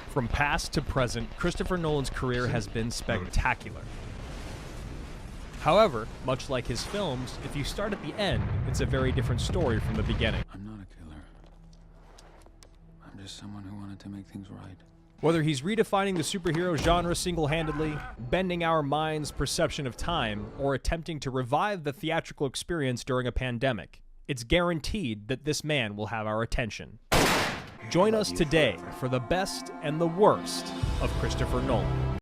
From past to present, Christopher Nolan's career has been spectacular. However, much like his films, if you start at the end, it's a very different story from the beginning. I'm not a killer. I'm just someone who wanted to make things right. Whether he's redefining the superhero genre single-handedly, bending our mind's perception of time, or attempting to revive the theatrical experience during a pandemic, it's guaranteed that this man will have our attention. Join us today for the best and the worst of Christopher Nolan.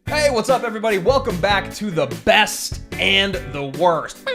Hey, what's up, everybody? Welcome back to the best and the worst.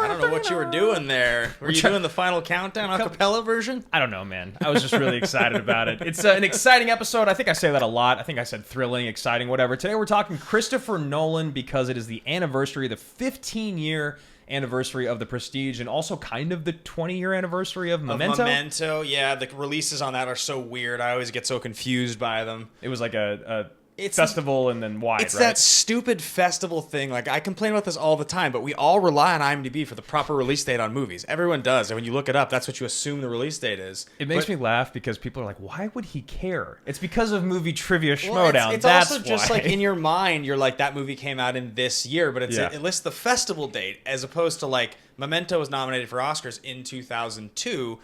I don't know what you were doing there. Were you doing the final countdown a cappella version? I don't know, man. I was just really excited about it. It's an exciting episode. I think I say that a lot. I think I said thrilling, exciting, whatever. Today we're talking Christopher Nolan because it is the anniversary, the 15-year anniversary of The Prestige, and also kind of the 20-year anniversary of Memento. Memento, yeah. The releases on that are so weird. I always get so confused by them. It was like a festival and then wide, It's right? that stupid festival thing. Like, I complain about this all the time, but we all rely on IMDb for the proper release date on movies. Everyone does. And when you look it up, that's what you assume the release date is. It makes me laugh because people are like, why would he care? It's because of movie trivia Well, schmodown. it's That's also just why. like in your mind, you're like, that movie came out in this year, but it lists the festival date as opposed to like Memento was nominated for Oscars in 2002,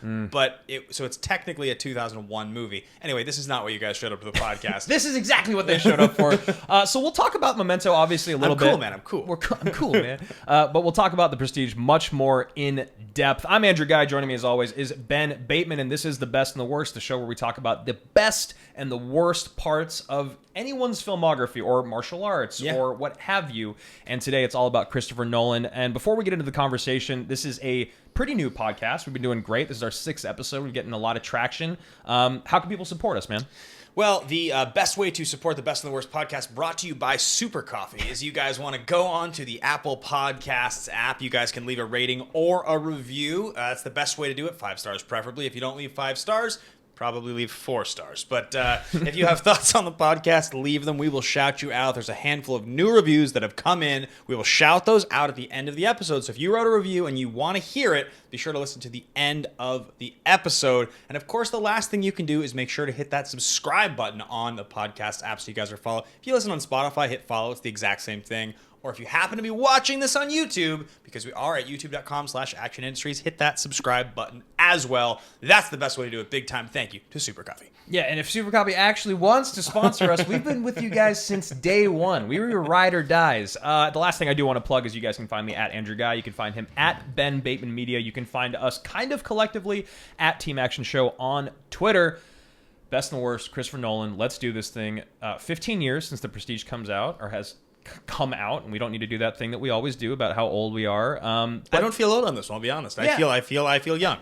so it's technically a 2001 movie. Anyway, this is not what you guys showed up to the podcast. This is exactly what they showed up for. So we'll talk about Memento, obviously, a little bit. I'm cool, man. I'm cool. I'm cool, man. But we'll talk about The Prestige much more in depth. I'm Andrew Ghai. Joining me, as always, is Ben Bateman, and this is The Best and the Worst, the show where we talk about the best and the worst parts of anyone's filmography or martial arts or what have you. And today it's all about Christopher Nolan. And before we get into the conversation, this is a pretty new podcast. We've been doing great. This is our 6th episode. We're getting a lot of traction. How can people support us, man? Well, the best way to support the Best and the Worst podcast, brought to you by Super Coffee, is you guys want to go on to the Apple Podcasts app. You guys can leave a rating or a review. That's the best way to do it. 5 stars preferably. If you don't leave 5 stars, probably leave 4 stars. But if you have thoughts on the podcast, leave them. We will shout you out. There's a handful of new reviews that have come in. We will shout those out at the end of the episode. So if you wrote a review and you want to hear it, be sure to listen to the end of the episode. And of course, the last thing you can do is make sure to hit that subscribe button on the podcast app so you guys are followed. If you listen on Spotify, hit follow. It's the exact same thing. Or if you happen to be watching this on YouTube, because we are at youtube.com/Action Industries, hit that subscribe button as well. That's the best way to do it. Big time thank you to Super Coffee. Yeah, and if Super Coffee actually wants to sponsor us, we've been with you guys since day one. We were your ride or dies. The last thing I do want to plug is you guys can find me at Andrew Ghai. You can find him at Ben Bateman Media. You can find us kind of collectively at Team Action Show on Twitter. Best and the worst, Christopher Nolan. Let's do this thing. 15 years since The Prestige comes out, or has come out, and we don't need to do that thing that we always do about how old we are. I don't feel old on this one, I'll be honest. I feel young.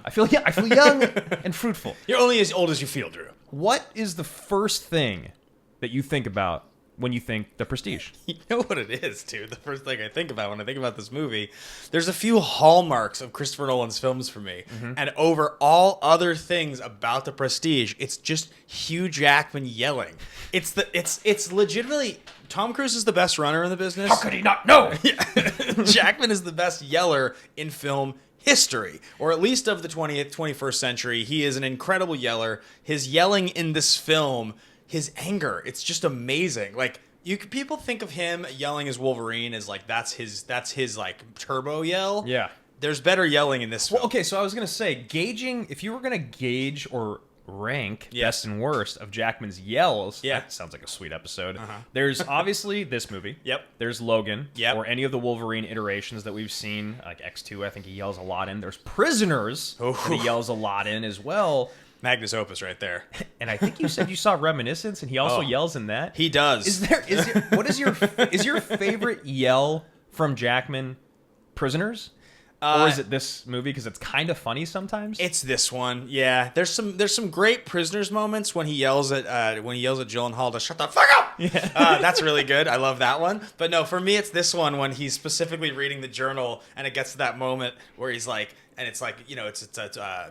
I feel young and fruitful. You're only as old as you feel, Drew. What is the first thing that you think about when you think The Prestige? You know what it is, dude. The first thing I think about when I think about this movie, there's a few hallmarks of Christopher Nolan's films for me. Mm-hmm. And over all other things about The Prestige, it's just Hugh Jackman yelling. It's legitimately, Tom Cruise is the best runner in the business. How could he not know? Jackman is the best yeller in film history, or at least of the 21st century. He is an incredible yeller. His yelling in this film, his anger, it's just amazing. Like, people think of him yelling as Wolverine as like that's his like turbo yell. Yeah. There's better yelling in this film. Well, okay, so I was gonna say, if you were gonna gauge or rank best and worst of Jackman's yells, that sounds like a sweet episode. There's obviously this movie. Yep. There's Logan. Yep. Or any of the Wolverine iterations that we've seen, like X2, I think he yells a lot in. There's Prisoners that he yells a lot in as well. Magnus Opus right there. And I think you said you saw Reminiscence, and he also yells in that. He does. What is your favorite yell from Jackman? Prisoners? Or is it this movie because it's kind of funny sometimes? It's this one, yeah. There's some great Prisoners moments when he yells at Gyllenhaal to shut the fuck up. Yeah. That's really good. I love that one. But no, for me, it's this one when he's specifically reading the journal and it gets to that moment where he's like, And it's like, it's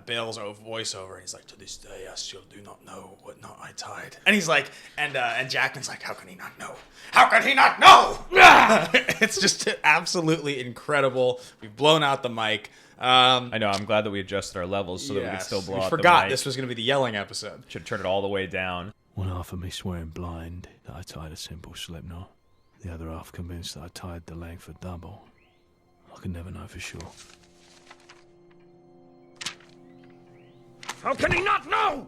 Bale's voiceover, and he's like, to this day, I still do not know what knot I tied. And he's like, and Jackman's like, how can he not know? How can he not know? It's just absolutely incredible. We've blown out the mic. I know. I'm glad that we adjusted our levels so that we could still blow out the mic. We forgot this was going to be the yelling episode. Should turn it all the way down. One half of me swearing blind that I tied a simple slip knot. The other half convinced that I tied the length for double. I could never know for sure. How can he not know?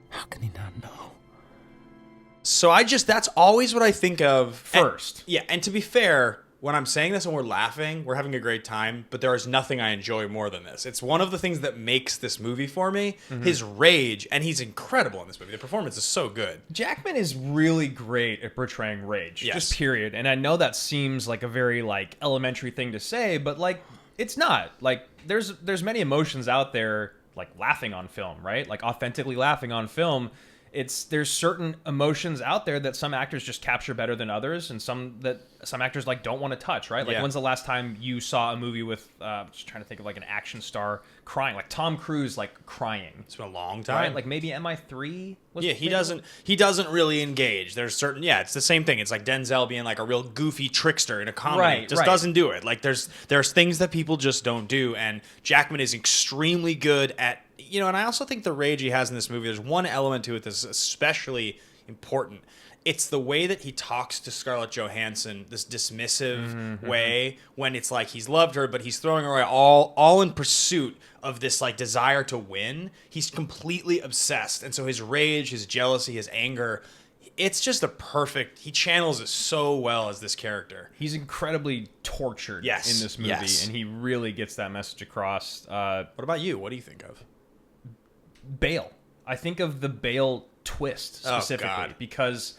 How can he not know? So that's always what I think of First. And to be fair, when I'm saying this and we're laughing, we're having a great time, but there is nothing I enjoy more than this. It's one of the things that makes this movie for me. His rage, and he's incredible in this movie. The performance is so good. Jackman is really great at portraying rage, Yes. just period. And I know that seems like a very elementary thing to say, but it's not. There's many emotions out there, like laughing on film, right? Like authentically laughing on film. There's certain emotions out there that some actors just capture better than others, and some actors don't want to touch, right? When's the last time you saw a movie with just trying to think of an action star crying, like Tom Cruise crying? It's been a long time. Right? Maybe MI3 was. Yeah, he doesn't really engage. There's certain it's the same thing. It's like Denzel being a real goofy trickster in a comedy. Right. Doesn't do it. There's things that people just don't do, and Jackman is extremely good at. And I also think the rage he has in this movie, there's one element to it that's especially important. It's the way that he talks to Scarlett Johansson, this dismissive way, when it's like he's loved her, but he's throwing her away all in pursuit of this desire to win. He's completely obsessed. And so his rage, his jealousy, his anger, it's just he channels it so well as this character. He's incredibly tortured in this movie, and he really gets that message across. What about you? What do you think of? Bale. I think of the Bale twist specifically because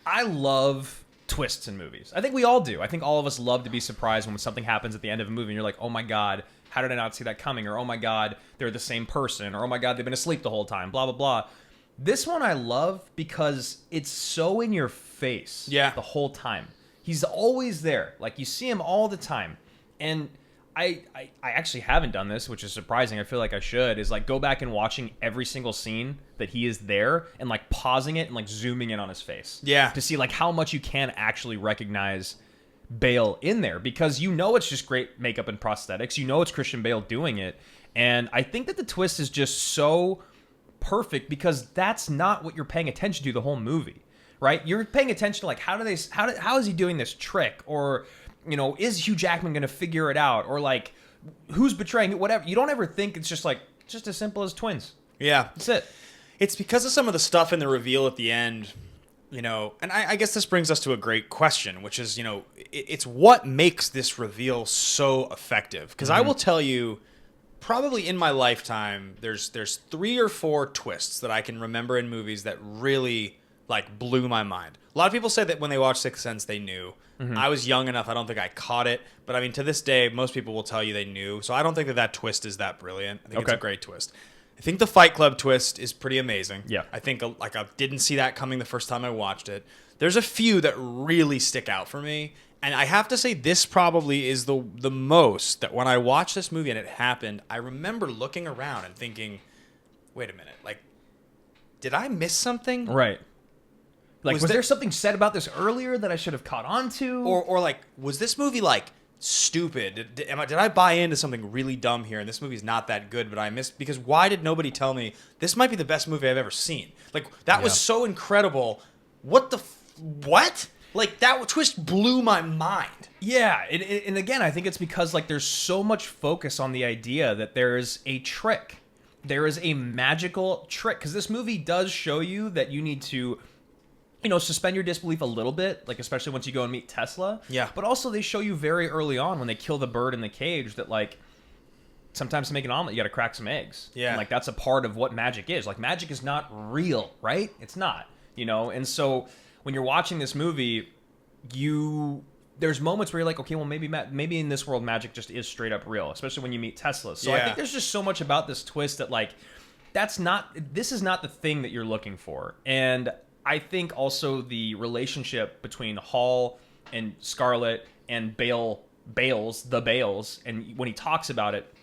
I love twists in movies. I think we all do. I think all of us love to be surprised when something happens at the end of a movie and you're like, oh my God, how did I not see that coming? Or oh my God, they're the same person. Or oh my God, they've been asleep the whole time, blah, blah, blah. This one I love because it's so in your face the whole time. He's always there. You see him all the time. And I actually haven't done this, which is surprising. I feel like I should, is go back and watching every single scene that he is there and pausing it and zooming in on his face. Yeah. To see how much you can actually recognize Bale in there, because it's just great makeup and prosthetics. It's Christian Bale doing it. And I think that the twist is just so perfect because that's not what you're paying attention to the whole movie, right? You're paying attention to how is he doing this trick, or is Hugh Jackman going to figure it out? Or who's betraying it? Whatever. You don't ever think it's just just as simple as twins. Yeah. That's it. It's because of some of the stuff in the reveal at the end, and I guess this brings us to a great question, which is, it's what makes this reveal so effective. Because I will tell you, probably in my lifetime, there's 3 or 4 twists that I can remember in movies that really blew my mind. A lot of people say that when they watched Sixth Sense, they knew. I was young enough, I don't think I caught it. But I mean, to this day, most people will tell you they knew. So I don't think that twist is that brilliant. I think it's a great twist. I think the Fight Club twist is pretty amazing. Yeah. I think I didn't see that coming the first time I watched it. There's a few that really stick out for me. And I have to say, this probably is the most that when I watched this movie and it happened, I remember looking around and thinking, wait a minute, did I miss something? Right. Was there something said about this earlier that I should have caught on to? Or was this movie stupid? Did I buy into something really dumb here? And this movie's not that good, but I missed, because why did nobody tell me this might be the best movie I've ever seen? That was so incredible. What? That twist blew my mind. Yeah, and again, I think it's because there's so much focus on the idea that there is a trick. There is a magical trick, because this movie does show you that you need to suspend your disbelief a little bit, especially once you go and meet Tesla. Yeah. But also they show you very early on when they kill the bird in the cage that sometimes to make an omelet, you got to crack some eggs. Yeah. And that's a part of what magic is. Magic is not real, right? It's not, And so when you're watching this movie, there's moments where you're okay, well, maybe in this world, magic just is straight up real, especially when you meet Tesla. So I think there's just so much about this twist that this is not the thing that you're looking for. And I think also the relationship between Hall and Scarlett and Bales, and when he talks about it,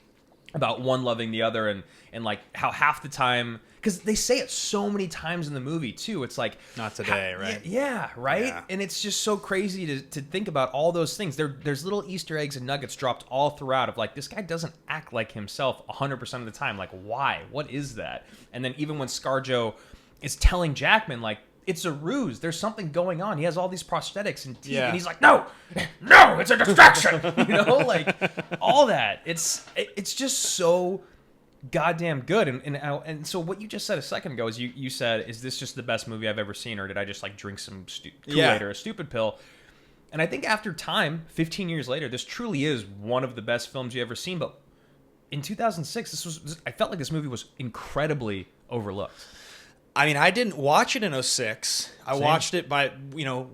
about one loving the other, and like how half the time, because they say it so many times in the movie too, it's like Not today, right? Yeah, right. Yeah. And it's just so crazy to think about all those things. There's little Easter eggs and nuggets dropped all throughout of like, this guy doesn't act like himself 100% of the time. Like, why? What is that? And then even when ScarJo is telling Jackman like, it's a ruse, there's something going on, he has all these prosthetics and teeth, and he's like, no, it's a distraction. Like all that. It's just so goddamn good. And so what you just said a second ago is you said, is this just the best movie I've ever seen, or did I just like drink some Kool-Aid or a stupid pill? And I think after time, 15 years later, this truly is one of the best films you ever seen. But in 2006, I felt like this movie was incredibly overlooked. I mean, I didn't watch it in 2006. I Same. watched it by,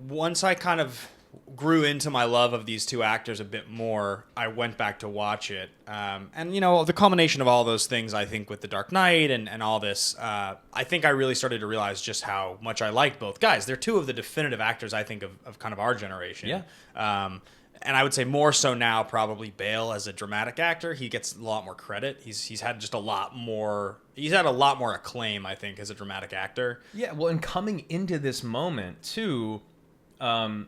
once I kind of grew into my love of these two actors a bit more, I went back to watch it. And, the culmination of all those things, I think, with The Dark Knight and all this, I think I really started to realize just how much I liked both guys. They're two of the definitive actors, I think, of kind of our generation. Yeah. And I would say more so now, probably Bale as a dramatic actor. He gets a lot more credit. He's had just a lot more. He's had a lot more acclaim, I think, as a dramatic actor. Yeah. Well, and coming into this moment too, The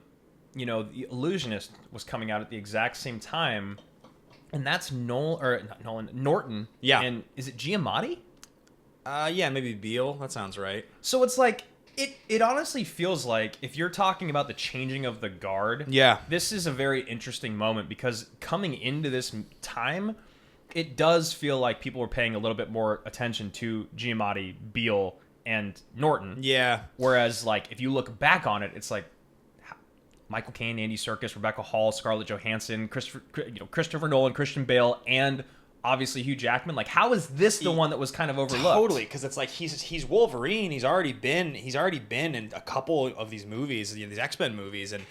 Illusionist was coming out at the exact same time, and that's Norton. Yeah. And is it Giamatti? Yeah, maybe Beale. That sounds right. So it's like it honestly feels like, if you're talking about the changing of the guard, Yeah. this is a very interesting moment, because coming into this time, it does feel like people were paying a little bit more attention to Giamatti, Beale, and Norton. Yeah. Whereas, like, if you look back on it, it's like Michael Caine, Andy Serkis, Rebecca Hall, Scarlett Johansson, Christopher Nolan, Christian Bale, and obviously Hugh Jackman. Like, how is this the one that was kind of overlooked? Totally, because it's like he's Wolverine. He's already been in a couple of these movies, these X-Men movies, and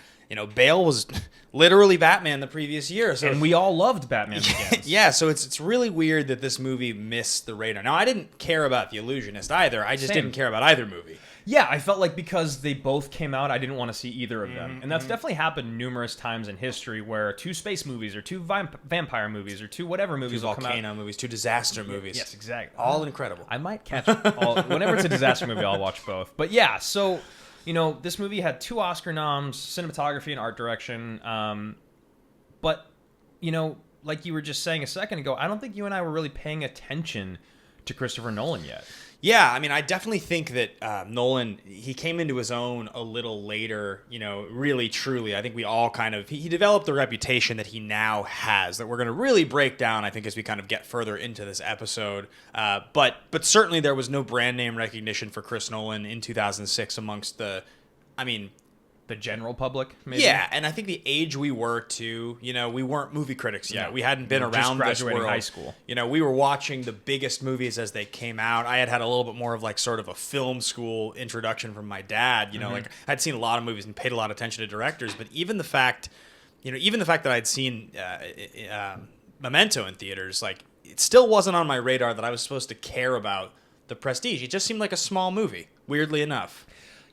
Bale was literally Batman the previous year. So And we all loved Batman Begins. yeah, so it's really weird that this movie missed the radar. Now, I didn't care about The Illusionist either. I just Same. didn't care about either movie. Yeah, I felt like because they both came out, I didn't want to see either of them. And that's definitely happened numerous times in history, where two space movies or two vampire movies or two whatever movies Two will come out. volcano movies, two disaster movies. Yes, exactly. All incredible. I might catch all. Whenever it's a disaster movie, I'll watch both. But yeah, so, this movie had 2 Oscar noms, cinematography and art direction. But, like you were just saying a second ago, I don't think you and I were really paying attention to Christopher Nolan yet. Yeah, I mean, I definitely think that Nolan, he came into his own a little later, really, truly. I think we all kind of, he developed the reputation that he now has, that we're going to really break down, I think, as we kind of get further into this episode. But certainly there was no brand name recognition for Chris Nolan in 2006 amongst the general public, maybe? Yeah, and I think the age we were too, we weren't movie critics yet. No. We hadn't been We were just around this graduating world. high school. We were watching the biggest movies as they came out. I had a little bit more of like sort of a film school introduction from my dad. Like I'd seen a lot of movies and paid a lot of attention to directors. But even the fact that I'd seen Memento in theaters, like it still wasn't on my radar that I was supposed to care about The Prestige. It just seemed like a small movie, weirdly enough.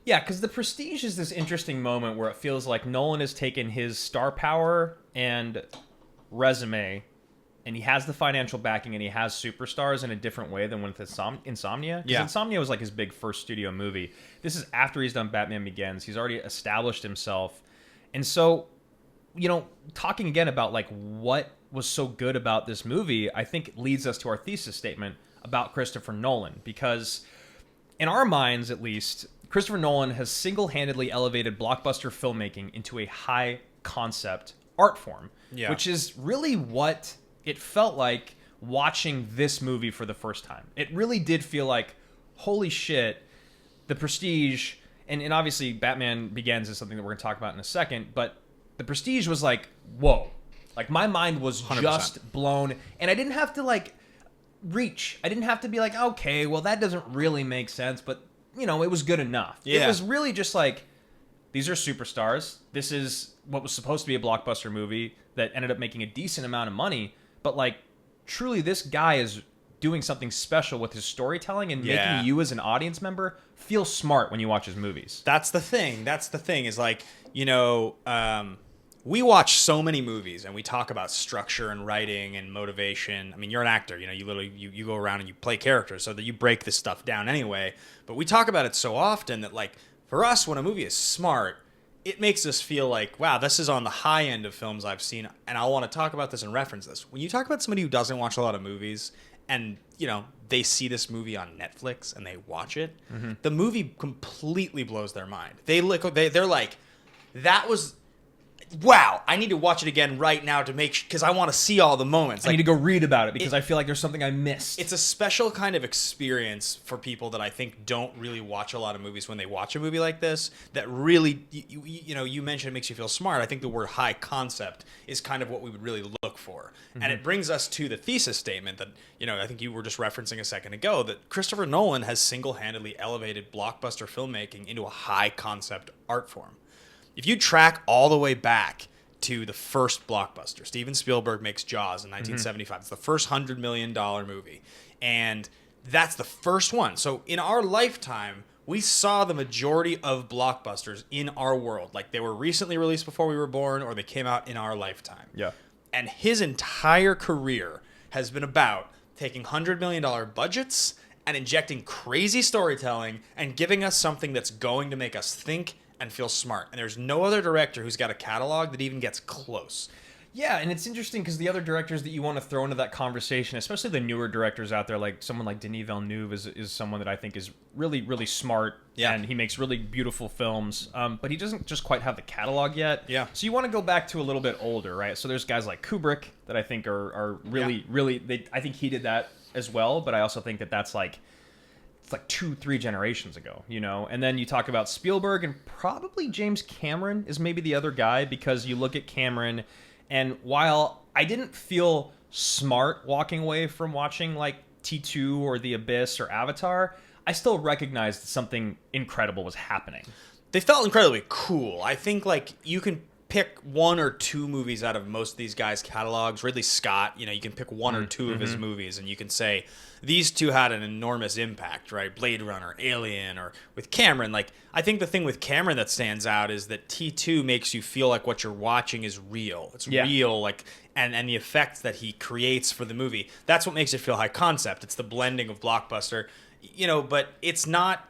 Yeah, because The Prestige is this interesting moment where it feels like Nolan has taken his star power and resume, and he has the financial backing, and he has superstars in a different way than with Insomnia. Because Insomnia was like his big first studio movie. This is after he's done Batman Begins. He's already established himself. And so, talking again about like what was so good about this movie, I think leads us to our thesis statement about Christopher Nolan. Because in our minds, at least, Christopher Nolan has single-handedly elevated blockbuster filmmaking into a high-concept art form, which is really what it felt like watching this movie for the first time. It really did feel like, holy shit, The Prestige, and obviously Batman Begins is something that we're going to talk about in a second, but The Prestige was like, whoa. Like, my mind was 100%. just blown, and I didn't have to, like, reach. I didn't have to be like, okay, well, that doesn't really make sense, but it was good enough. Yeah. It was really just like, these are superstars. This is what was supposed to be a blockbuster movie that ended up making a decent amount of money. But, like, truly, this guy is doing something special with his storytelling and making you as an audience member feel smart when you watch his movies. That's the thing. Is like, we watch so many movies and we talk about structure and writing and motivation. I mean, you're an actor, you know, you literally, you go around and you play characters so that you break this stuff down anyway. But we talk about it so often that, like, for us, when a movie is smart, it makes us feel like, wow, this is on the high end of films I've seen, and I want to talk about this and reference this. When you talk about somebody who doesn't watch a lot of movies and, you know, they see this movie on Netflix and they watch it, the movie completely blows their mind. They're like, that was... wow, I need to watch it again right now to make because I want to see all the moments. I need to go read about it because I feel like there's something I missed. It's a special kind of experience for people that I think don't really watch a lot of movies when they watch a movie like this. That really, you know, you mentioned it makes you feel smart. I think the word high concept is kind of what we would really look for. And it brings us to the thesis statement that, you know, I think you were just referencing a second ago, that Christopher Nolan has single-handedly elevated blockbuster filmmaking into a high concept art form. If you track all the way back to the first blockbuster, Steven Spielberg makes Jaws in 1975. It's the first $100 million movie. And that's the first one. So in our lifetime, we saw the majority of blockbusters in our world. Like, they were recently released before we were born, or they came out in our lifetime. Yeah. And his entire career has been about taking $100 million budgets and injecting crazy storytelling and giving us something that's going to make us think and feel smart. And there's no other director who's got a catalog that even gets close. Yeah, and it's interesting because the other directors that you want to throw into that conversation, especially the newer directors out there, like someone like Denis Villeneuve is someone that I think is really, really smart. Yeah. And he makes really beautiful films, but he doesn't just quite have the catalog yet. Yeah. So you want to go back to a little bit older, right? So there's guys like Kubrick that I think are really, really... I think he did that as well, but I also think that that's like... it's like 2-3 generations ago, you know? And then you talk about Spielberg, and probably James Cameron is maybe the other guy, because you look at Cameron, and while I didn't feel smart walking away from watching like T2 or The Abyss or Avatar, I still recognized that something incredible was happening. They felt incredibly cool. I think, like, you can pick one or two movies out of most of these guys' catalogs. Ridley Scott, you know, you can pick one or two of his movies, and you can say these two had an enormous impact, right? Blade Runner, Alien, or with Cameron. Like, I think the thing with Cameron that stands out is that T2 makes you feel like what you're watching is real. It's real, like, and the effects that he creates for the movie. That's what makes it feel high concept. It's the blending of blockbuster, you know, but it's not...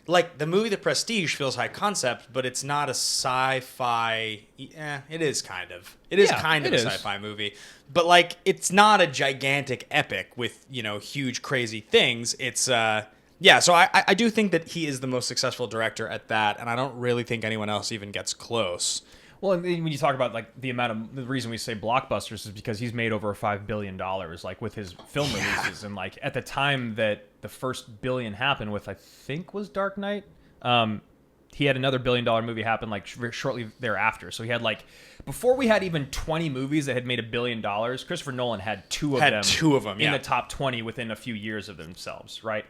like, the movie The Prestige feels high concept, but it's not a sci-fi... it is kind of. It is kind of a sci-fi movie. But, like, it's not a gigantic epic with, you know, huge, crazy things. It's, yeah, so I do think that he is the most successful director at that, and I don't really think anyone else even gets close. Well, and when you talk about like the reason we say blockbusters is because he's made over $5 billion, like with his film releases, and like at the time that the first billion happened with, I think, was Dark Knight. He had another $1 billion movie happen like shortly thereafter. So he had like, before we had even 20 movies that had made $1 billion, Christopher Nolan had two of them in the top 20 within a few years of themselves, right?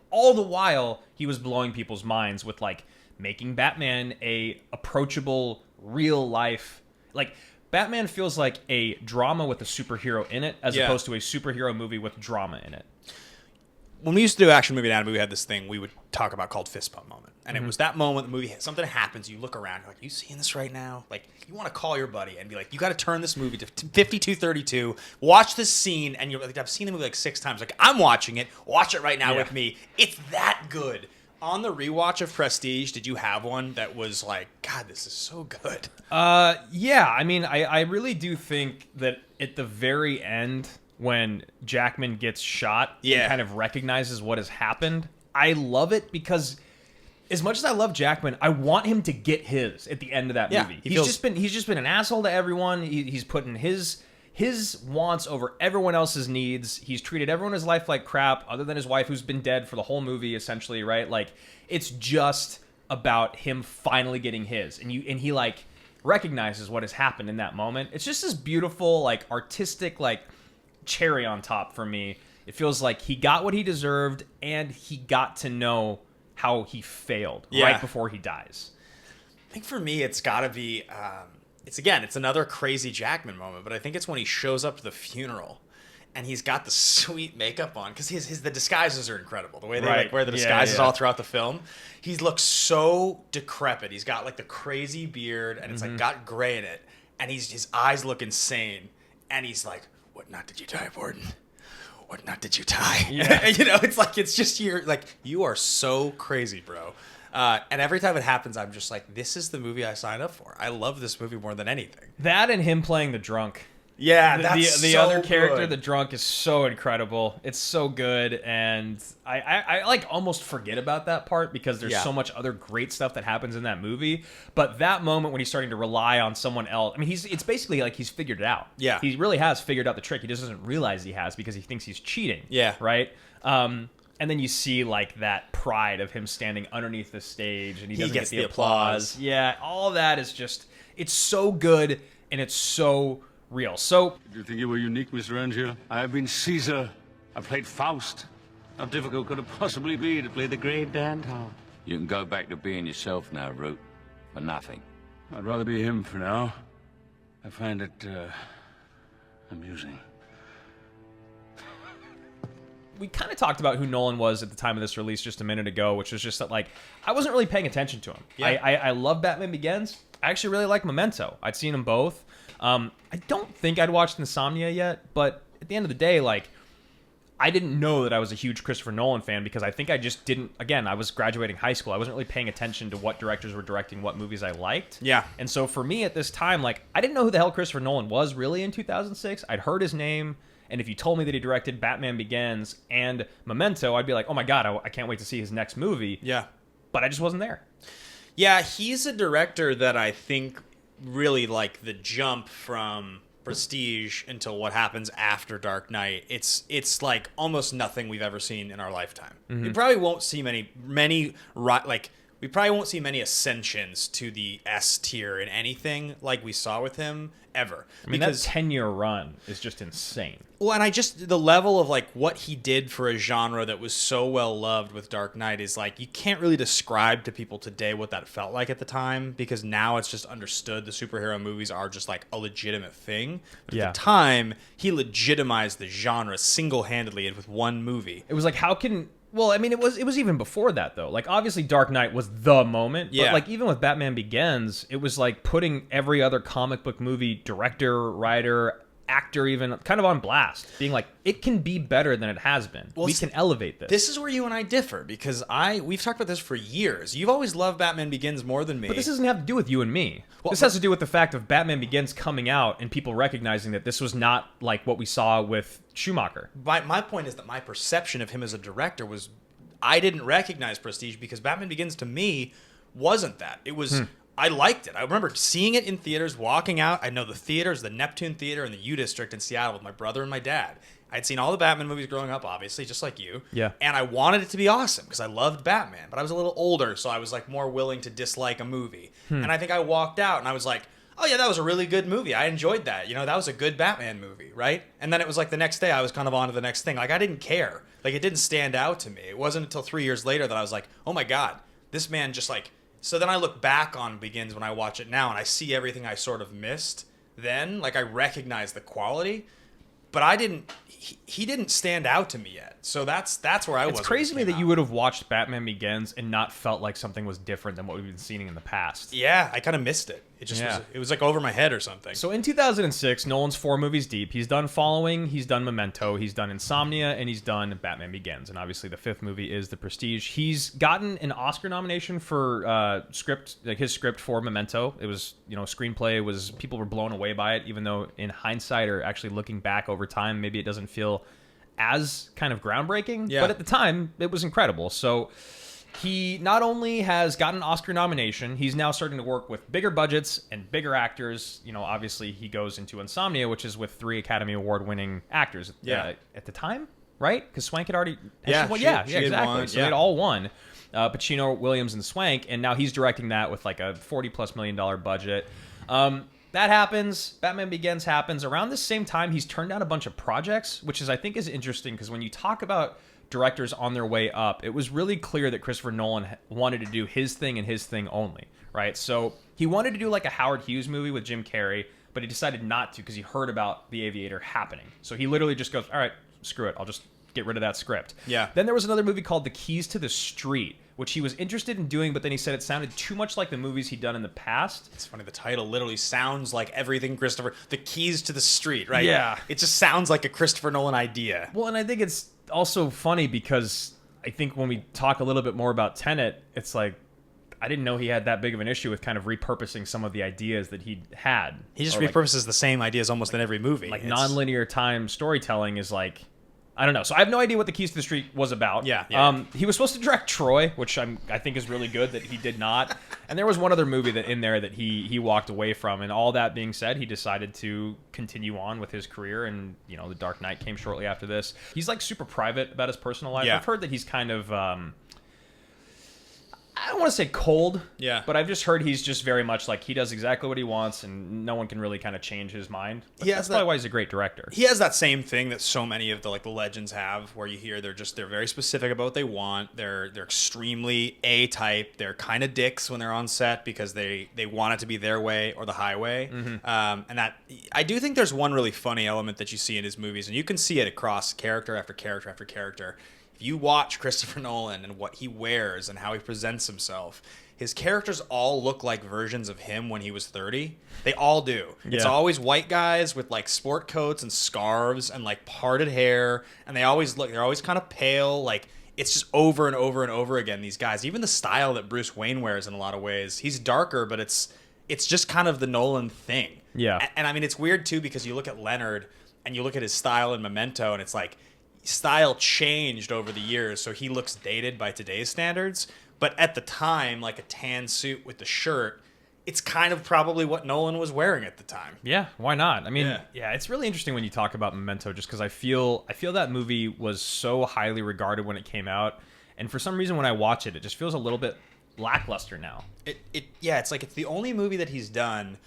All the while he was blowing people's minds with like making Batman a approachable, real life, like Batman feels like a drama with a superhero in it as opposed to a superhero movie with drama in it. When we used to do Action Movie Anatomy, we had this thing we would talk about called fist pump moment. And it was that moment, the movie, something happens, you look around, you're like, you seeing this right now? Like, you want to call your buddy and be like, you got to turn this movie to 5232, watch this scene, and you're like, I've seen the movie like 6 times. Like, I'm watching it, watch it right now with me. It's that good. On the rewatch of Prestige, did you have one that was like, God, this is so good? Yeah, I mean, I really do think that at the very end, when Jackman gets shot and kind of recognizes what has happened, I love it because as much as I love Jackman, I want him to get his at the end of that movie. He's just been an asshole to everyone. He's putting his wants over everyone else's needs. He's treated everyone in his life like crap, other than his wife, who's been dead for the whole movie, essentially, right? Like, it's just about him finally getting his, and he like recognizes what has happened in that moment. It's just this beautiful, like, artistic, like, cherry on top for me. It feels like he got what he deserved, and he got to know how he failed right before he dies. I think for me, it's got to be... it's another crazy Jackman moment, but I think it's when he shows up to the funeral and he's got the sweet makeup on, because the disguises are incredible. The way they like wear the disguises all throughout the film, he looks so decrepit. He's got like the crazy beard and it's like got gray in it, and his eyes look insane, and he's like, "What knot did you tie, Borden? What knot did you tie?" Yeah. You know, it's like, it's just, you're like, you are so crazy, bro. And every time it happens, I'm just like, this is the movie I signed up for. I love this movie more than anything. That and him playing the drunk. Yeah, The so other character, good. the drunk, is so incredible. It's so good, and I like almost forget about that part because there's so much other great stuff that happens in that movie. But that moment when he's starting to rely on someone else, I mean, it's basically like he's figured it out. Yeah. He really has figured out the trick. He just doesn't realize he has because he thinks he's cheating. Yeah. Right? And then you see like that pride of him standing underneath the stage, and he doesn't gets get the the applause. applause. Yeah, all that is just, it's so good, and it's so real. So Do you think you were unique, Mr. Angel? I have been Caesar. I played Faust. How difficult could it possibly be to play the great Danton? You can go back to being yourself now, Root. For nothing. I'd rather be him for now. I find it, amusing. we kind of talked about who Nolan was at the time of this release just a minute ago, which was just that, like, I wasn't really paying attention to him. Yeah. I love Batman Begins. I actually really like Memento. I'd seen them both. I don't think I'd watched Insomnia yet, but at the end of the day, like, I didn't know that I was a huge Christopher Nolan fan because I think I just didn't. Again, I was graduating high school. I wasn't really paying attention to what directors were directing what movies I liked. Yeah. And so for me at this time, like, I didn't know who the hell Christopher Nolan was really in 2006. I'd heard his name, and if you told me that he directed Batman Begins and Memento, I'd be like, oh my God, I can't wait to see his next movie. Yeah. But I just wasn't there. Yeah, he's a director that I think really, like, the jump from Prestige until what happens after Dark Knight, it's like almost nothing we've ever seen in our lifetime. We probably won't see many we probably won't see many ascensions to the S tier in anything like we saw with him ever. I mean, that 10-year run is just insane. Well, and the level of, like, what he did for a genre that was so well loved with Dark Knight is, like, you can't really describe to people today what that felt like at the time, because now it's just understood the superhero movies are just, like, a legitimate thing. But Yeah. at the time, he legitimized the genre single-handedly with one movie. It was like, how can... Well, I mean, it was even before that, though. Like, obviously, Dark Knight was the moment. Yeah. But, like, even with Batman Begins, it was like putting every other comic book movie director, writer, actor even kind of on blast, being like, it can be better than it has been. Well, we can elevate this. This is where you and I differ, because we've talked about this for years. You've always loved Batman Begins more than me. But this doesn't have to do with you and me. Well, this has to do with the fact of Batman Begins coming out and people recognizing that this was not like what we saw with Schumacher. My point is that my perception of him as a director was, I didn't recognize Prestige because Batman Begins to me wasn't that. It was, I liked it. I remember seeing it in theaters, walking out. I know the theaters, the Neptune Theater and the U District in Seattle with my brother and my dad. I'd seen all the Batman movies growing up, obviously, just like you. Yeah. And I wanted it to be awesome because I loved Batman, but I was a little older, so I was, like, more willing to dislike a movie. And I think I walked out and I was like, oh yeah, that was a really good movie. I enjoyed that. You know, that was a good Batman movie, right? And then it was like the next day I was kind of on to the next thing. Like, I didn't care. Like, it didn't stand out to me. It wasn't until 3 years later that I was like, oh my God, this man just, like... So then I look back on Begins when I watch it now and I see everything I sort of missed then. Like, I recognize the quality, but I didn't... He didn't stand out to me yet. So that's where I was. It's crazy to me that you would have watched Batman Begins and not felt like something was different than what we've been seeing in the past. Yeah, I kind of missed it. It just was like over my head or something. So in 2006, Nolan's 4 movies deep. He's done Following, he's done Memento, he's done Insomnia, and he's done Batman Begins. And obviously the 5th movie is The Prestige. He's gotten an Oscar nomination for his script for Memento. It was, screenplay was, people were blown away by it, even though in hindsight or actually looking back over time, maybe it doesn't feel as kind of groundbreaking. Yeah. But at the time, it was incredible. So he not only has gotten an Oscar nomination, he's now starting to work with bigger budgets and bigger actors. Obviously he goes into Insomnia, which is with 3 Academy Award winning actors at the time, right? Because Swank had already... She exactly. won, So they'd all won. Pacino, Williams, and Swank, and now he's directing that with like a $40+ million budget. That happens. Batman Begins happens. Around the same time, he's turned down a bunch of projects, which I think is interesting because when you talk about directors on their way up, it was really clear that Christopher Nolan wanted to do his thing and his thing only, right? So he wanted to do like a Howard Hughes movie with Jim Carrey, but he decided not to because he heard about The Aviator happening. So he literally just goes, all right, screw it. I'll just get rid of that script. Yeah. Then there was another movie called The Keys to the Street, which he was interested in doing, but then he said it sounded too much like the movies he'd done in the past. It's funny, the title literally sounds like everything Christopher... The Keys to the Street, right? Yeah. It just sounds like a Christopher Nolan idea. Well, and I think it's also funny because I think when we talk a little bit more about Tenet, it's like, I didn't know he had that big of an issue with kind of repurposing some of the ideas that he had. He just Or repurposes the same ideas almost in every movie. like It's- nonlinear time storytelling is like, I don't know. So I have no idea what The Keys to the Street was about. Yeah. He was supposed to direct Troy, which I think is really good that he did not. And there was one other movie that in there that he walked away from. And all that being said, he decided to continue on with his career. And, you know, The Dark Knight came shortly after this. He's like super private about his personal life. Yeah. I've heard that he's kind of... I don't want to say cold, Yeah. but I've just heard he's just very much like he does exactly what he wants, and no one can really kind of change his mind. But He has that's that- probably why he's a great director. He has that same thing that so many of the legends have, where you hear they're very specific about what they want. They're extremely A-type. They're kind of dicks when they're on set because they want it to be their way or the highway. And that I do think there's one really funny element that you see in his movies, and you can see it across character after character after character. If you watch Christopher Nolan and what he wears and how he presents himself, his characters all look like versions of him when he was 30. They all do. It's Yeah. always white guys with like sport coats and scarves and like parted hair, and they're always kind of pale. Like, it's just over and over and over again, these guys. Even the style that Bruce Wayne wears in a lot of ways. He's darker, but it's just kind of the Nolan thing. Yeah. And I mean, it's weird too because you look at Leonard and you look at his style in Memento, and it's like style changed over the years, so he looks dated by today's standards. But at the time, like a tan suit with the shirt, it's kind of probably what Nolan was wearing at the time. Yeah, why not? I mean, Yeah. yeah, it's really interesting when you talk about Memento, just because I feel that movie was so highly regarded when it came out, and for some reason when I watch it, it just feels a little bit lackluster now. It's like it's the only movie that he's done.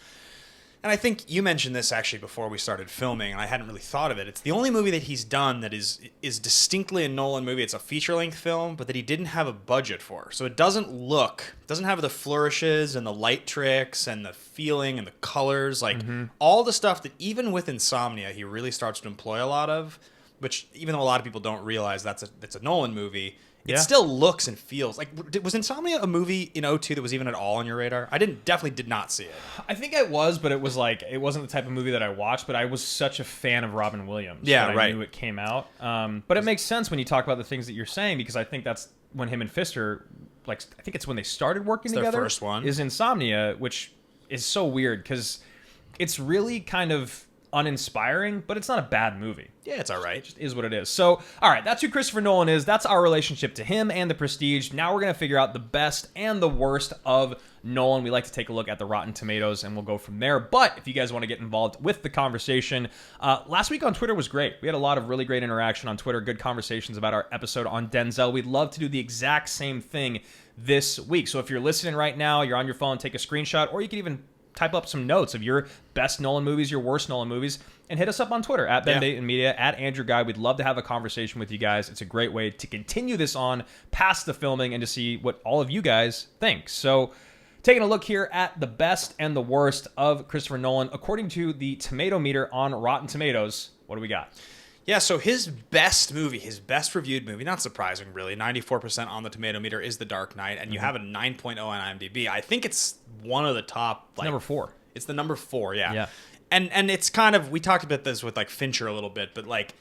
And I think you mentioned this actually before we started filming, and I hadn't really thought of it. It's the only movie that he's done that is distinctly a Nolan movie. It's a feature-length film, but that he didn't have a budget for. So it doesn't have the flourishes and the light tricks and the feeling and the colors, like all the stuff that even with Insomnia he really starts to employ a lot of, which even though a lot of people don't realize that's a Nolan movie, it Yeah. still looks and feels like. Was Insomnia a movie in 2002 that was even at all on your radar? I definitely did not see it. I think I was, but it was like it wasn't the type of movie that I watched. But I was such a fan of Robin Williams. Yeah, that I right. knew it came out. But it makes sense when you talk about the things that you're saying, because I think that's when him and Pfister, like, I think it's when they started working It's their together. first one. Is Insomnia, which is so weird because it's really kind of uninspiring, but it's not a bad movie. Yeah, it's all right. Is what it is. So, all right, that's who Christopher Nolan is. That's our relationship to him and The Prestige. Now we're going to figure out the best and the worst of Nolan. We like to take a look at the Rotten Tomatoes, and we'll go from there. But if you guys want to get involved with the conversation, last week on Twitter was great. We had a lot of really great interaction on Twitter, good conversations about our episode on Denzel. We'd love to do the exact same thing this week. So if you're listening right now, you're on your phone, take a screenshot, or you can even type up some notes of your best Nolan movies, your worst Nolan movies, and hit us up on Twitter at Ben Bateman Media, at Andrew Ghai. We'd love to have a conversation with you guys. It's a great way to continue this on past the filming and to see what all of you guys think. So taking a look here at the best and the worst of Christopher Nolan, according to the tomato meter on Rotten Tomatoes, what do we got? Yeah, so his best movie, his best reviewed movie, not surprising really, 94% on the tomato meter is The Dark Knight, and you have a 9.0 on IMDb. I think it's one of the top, like, Number 4. It's the number 4, yeah. Yeah. And it's kind of, we talked about this with like Fincher a little bit, but like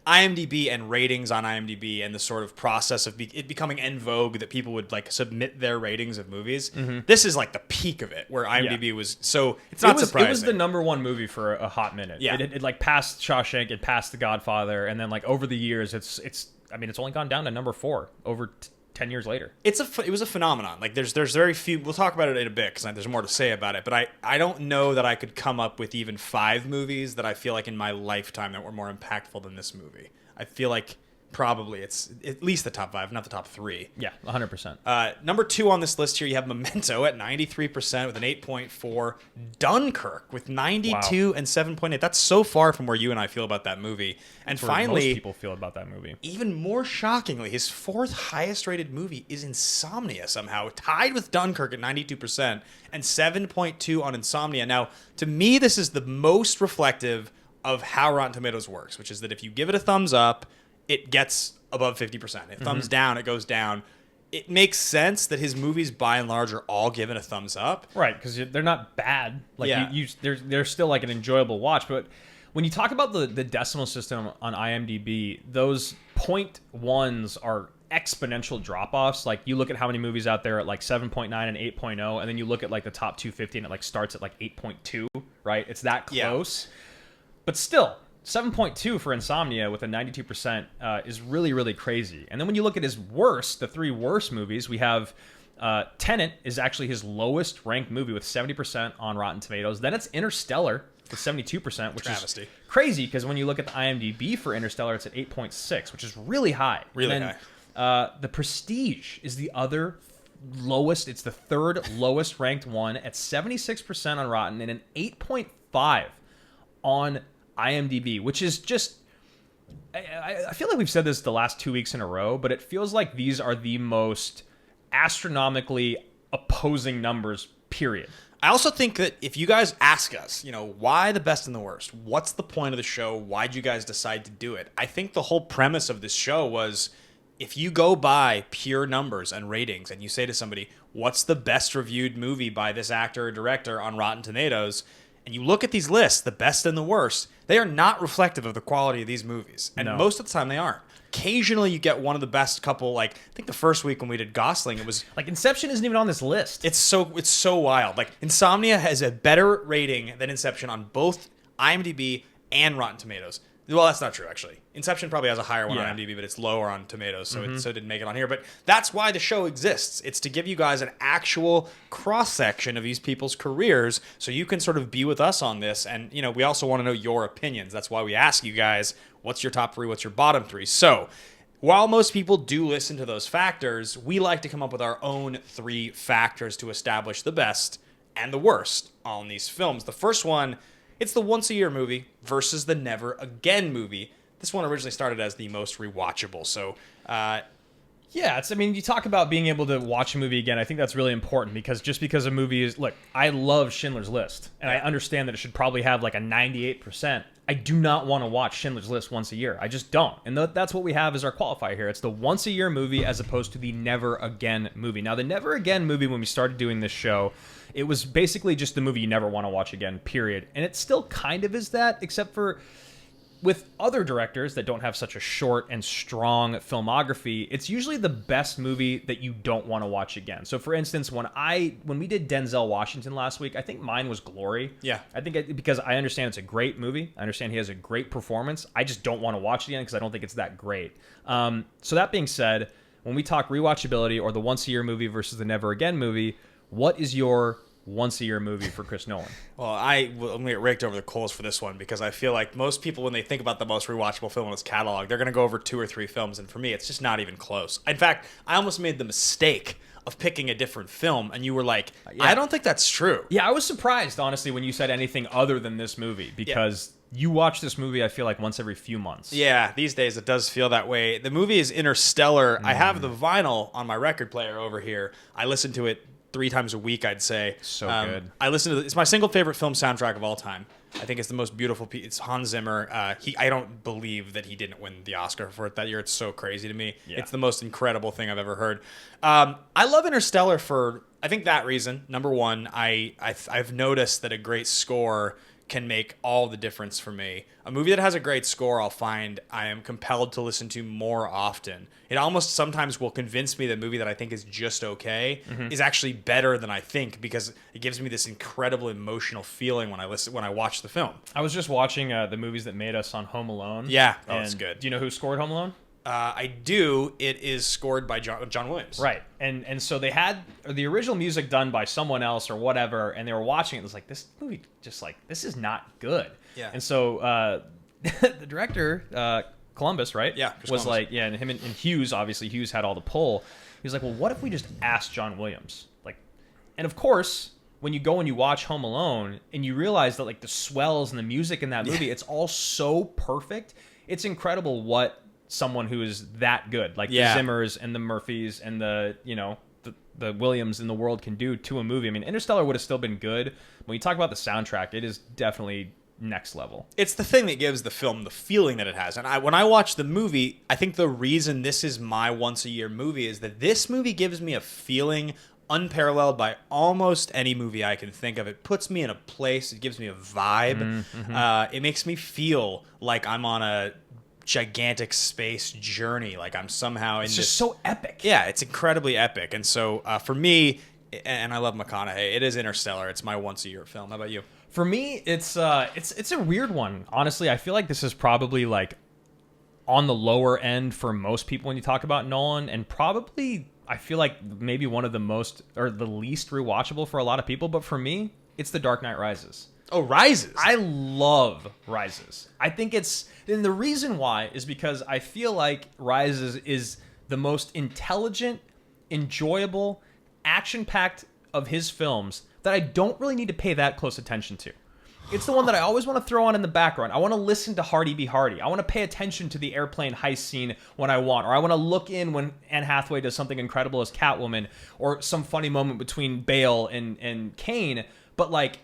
IMDb and ratings on IMDb and the sort of process of it becoming en vogue that people would like submit their ratings of movies. This is like the peak of it, where IMDb was, so it's not surprising. It was the number one movie for a hot minute. Yeah. It like passed Shawshank, it passed The Godfather, and then like over the years, it's only gone down to number 4 over 10 years later. It was a phenomenon. Like there's very few. We'll talk about it in a bit because there's more to say about it. But I don't know that I could come up with even 5 movies that I feel like in my lifetime that were more impactful than this movie. I feel like probably it's at least the top 5, not the top 3. Yeah, 100%. Number 2 on this list here, you have Memento at 93% with an 8.4. Dunkirk with 92 and 7.8. That's so far from where you and I feel about that movie. And For finally, most people feel about that movie. even more shockingly, his 4th highest rated movie is Insomnia somehow, tied with Dunkirk at 92% and 7.2 on Insomnia. Now, to me, this is the most reflective of how Rotten Tomatoes works, which is that if you give it a thumbs up, it gets above 50%. If thumbs down, it goes down. It makes sense that his movies, by and large, are all given a thumbs up. Right, because they're not bad. Like Yeah. they're still like an enjoyable watch. But when you talk about the decimal system on IMDb, those 0.1s are exponential drop-offs. Like you look at how many movies out there at like 7.9 and 8.0, and then you look at like the top 250 and it like starts at like 8.2, right? It's that close. But still, 7.2 for Insomnia with a 92% is really, really crazy. And then when you look at his worst, the 3 worst movies, we have Tenet is actually his lowest ranked movie with 70% on Rotten Tomatoes. Then it's Interstellar with 72%, which Travesty. is crazy because when you look at the IMDb for Interstellar, it's at 8.6, which is really high. Really and then, The Prestige is the other lowest. It's the 3rd lowest ranked one at 76% on Rotten and an 8.5 on IMDb, which is just... I feel like we've said this the last 2 weeks in a row, but it feels like these are the most astronomically opposing numbers, period. I also think that if you guys ask us, why the best and the worst? What's the point of the show? Why'd you guys decide to do it? I think the whole premise of this show was if you go by pure numbers and ratings and you say to somebody, what's the best reviewed movie by this actor or director on Rotten Tomatoes? And you look at these lists, the best and the worst, they are not reflective of the quality of these movies. And most of the time they aren't. Occasionally you get one of the best couple, like I think the first week when we did Gosling, it was like Inception isn't even on this list. It's so wild. Like Insomnia has a better rating than Inception on both IMDb and Rotten Tomatoes. Well, that's not true, actually. Inception probably has a higher one on IMDb, but it's lower on Tomatoes, so it didn't make it on here. But that's why the show exists. It's to give you guys an actual cross-section of these people's careers so you can sort of be with us on this. And, we also want to know your opinions. That's why we ask you guys, what's your top 3, what's your bottom 3? So while most people do listen to those factors, we like to come up with our own 3 factors to establish the best and the worst on these films. The first one... it's the once-a-year movie versus the never-again movie. This one originally started as the most rewatchable. So, you talk about being able to watch a movie again. I think that's really important because just because a movie is... look, I love Schindler's List, and I understand that it should probably have like a 98%. I do not want to watch Schindler's List once a year. I just don't. And that's what we have as our qualifier here. It's the once-a-year movie as opposed to the never-again movie. Now, the never-again movie, when we started doing this show... it was basically just the movie you never want to watch again, period. And it still kind of is that, except for with other directors that don't have such a short and strong filmography, it's usually the best movie that you don't want to watch again. So, for instance, when we did Denzel Washington last week, I think mine was Glory. Yeah. I think because I understand it's a great movie. I understand he has a great performance. I just don't want to watch it again because I don't think it's that great. So that being said, when we talk rewatchability or the once-a-year movie versus the never-again movie, what is your once-a-year movie for Chris Nolan? Well, I'm going to get raked over the coals for this one because I feel like most people, when they think about the most rewatchable film in his catalog, they're going to go over 2 or 3 films, and for me, it's just not even close. In fact, I almost made the mistake of picking a different film, and you were like, I don't think that's true. Yeah, I was surprised, honestly, when you said anything other than this movie because... you watch this movie, I feel like, once every few months. Yeah, these days it does feel that way. The movie is Interstellar. I have the vinyl on my record player over here. I listen to it 3 times a week, I'd say. So good. I listen to it's my single favorite film soundtrack of all time. I think it's the most beautiful piece. It's Hans Zimmer. I don't believe that he didn't win the Oscar for it that year. It's so crazy to me. Yeah. It's the most incredible thing I've ever heard. I love Interstellar for, I think, that reason. Number one, I've noticed that a great score can make all the difference for me. A movie that has a great score, I'll find I am compelled to listen to more often. It almost sometimes will convince me that a movie that I think is just okay is actually better than I think because it gives me this incredible emotional feeling when I watch the film. I was just watching the movies that made us on Home Alone. Yeah, it's good. Do you know who scored Home Alone? I do. It is scored by John Williams. Right. And so they had the original music done by someone else or whatever, and they were watching it. It was like, this movie just like, this is not good. Yeah. And so the director, Columbus, right? Yeah. Was Columbus. Like, yeah, and him and Hughes, obviously, Hughes had all the pull. He was like, well, what if we just asked John Williams? Like, and of course, when you go and you watch Home Alone and you realize that like the swells and the music in that movie, it's all so perfect. It's incredible what someone who is that good, like the Zimmers and the Murphys and the Williams in the world can do to a movie. I mean, Interstellar would have still been good. When you talk about the soundtrack, it is definitely next level. It's the thing that gives the film the feeling that it has. And when I watch the movie, I think the reason this is my once-a-year movie is that this movie gives me a feeling unparalleled by almost any movie I can think of. It puts me in a place. It gives me a vibe. It makes me feel like I'm on a gigantic space journey. Like I'm somehow in It's this. just so epic. Yeah, it's incredibly epic. And so for me, and I love McConaughey, it is Interstellar. It's my once-a-year film. How about you? For me, it's a weird one. Honestly, I feel like this is probably like on the lower end for most people when you talk about Nolan, and probably I feel like maybe one of the most or the least rewatchable for a lot of people. But for me, it's The Dark Knight Rises. Oh, Rises. I love Rises. I think and the reason why is because I feel like Rises is the most intelligent, enjoyable, action-packed of his films that I don't really need to pay that close attention to. It's the one that I always want to throw on in the background. I want to listen to Hardy Be Hardy. I want to pay attention to the airplane heist scene when I want, or I want to look in when Anne Hathaway does something incredible as Catwoman, or some funny moment between Bale and Kane. But like,